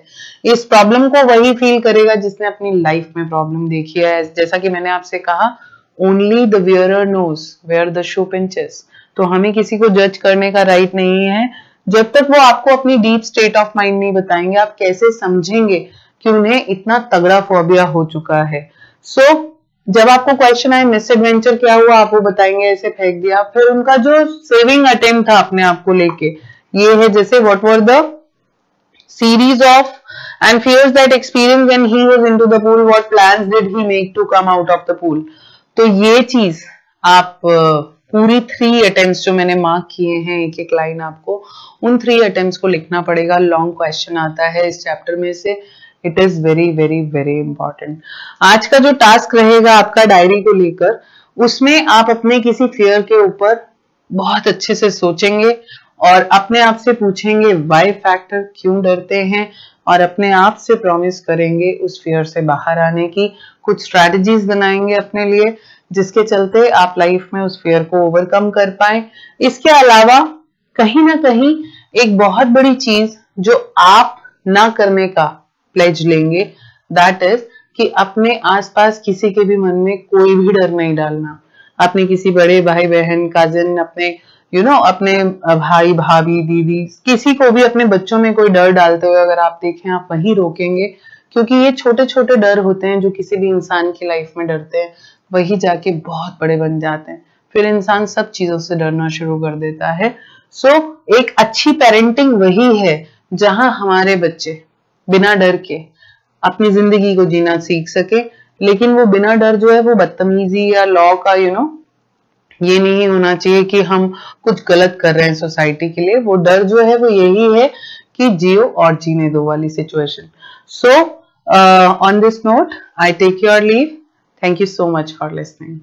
इस प्रॉब्लम को वही फील करेगा जिसने अपनी लाइफ में प्रॉब्लम देखी है। जैसा कि मैंने आपसे कहा, only the wearer knows where the shoe pinches. तो हमें किसी को जज करने का राइट नहीं है जब तक वो आपको अपनी डीप स्टेट ऑफ माइंड नहीं बताएंगे। आप कैसे समझेंगे कि उन्हें इतना तगड़ा फोबिया हो चुका है। सो जब आपको क्वेश्चन आए मिस एडवेंचर क्या हुआ, आप वो बताएंगे ऐसे फेंक दिया। फिर उनका जो सेविंग अटेम्प्ट था अपने आप को लेके, ये है जैसे what were the series of and fears that experienced when he was into the pool, what plans did he make to come out of the pool। तो ये चीज आप पूरी 3 अटेम्प्ट्स जो मैंने मार्क किए हैं, एक एक लाइन आपको उन 3 अटेम्प्ट्स को लिखना पड़ेगा। लॉन्ग क्वेश्चन आता है इस चैप्टर में से। It is very very very important. आज का जो टास्क रहेगा आपका डायरी को लेकर, उसमें आप अपने किसी फियर के ऊपर बहुत अच्छे से सोचेंगे और अपने आप से पूछेंगे वाई फैक्टर, क्यों डरते हैं, और अपने आप से प्रॉमिस करेंगे उस फियर से बाहर आने की। कुछ स्ट्रैटेजीज बनाएंगे अपने लिए जिसके चलते आप लाइफ में उस फियर को ओवरकम कर पाए। इसके अलावा कहीं ना कहीं एक बहुत बड़ी चीज जो आप ना करने का प्लेज लेंगे, दैट इज कि अपने आसपास किसी के भी मन में कोई भी डर नहीं डालना। अपने किसी बड़े भाई बहन, कजिन, अपने अपने भाई भाभी, दीदी, किसी को भी, अपने बच्चों में कोई डर डालते हुए अगर आप देखें, आप वही रोकेंगे। क्योंकि ये छोटे छोटे डर होते हैं जो किसी भी इंसान की लाइफ में डरते हैं, वही जाके बहुत बड़े बन जाते हैं। फिर इंसान सब चीजों से डरना शुरू कर देता है। सो एक अच्छी पेरेंटिंग वही है जहां हमारे बच्चे बिना डर के अपनी जिंदगी को जीना सीख सके। लेकिन वो बिना डर जो है वो बदतमीजी या लॉ का ये नहीं होना चाहिए कि हम कुछ गलत कर रहे हैं सोसाइटी के लिए। वो डर जो है वो यही है कि जियो और जीने दो वाली situation. So on this note I take your leave. Thank you so much for listening.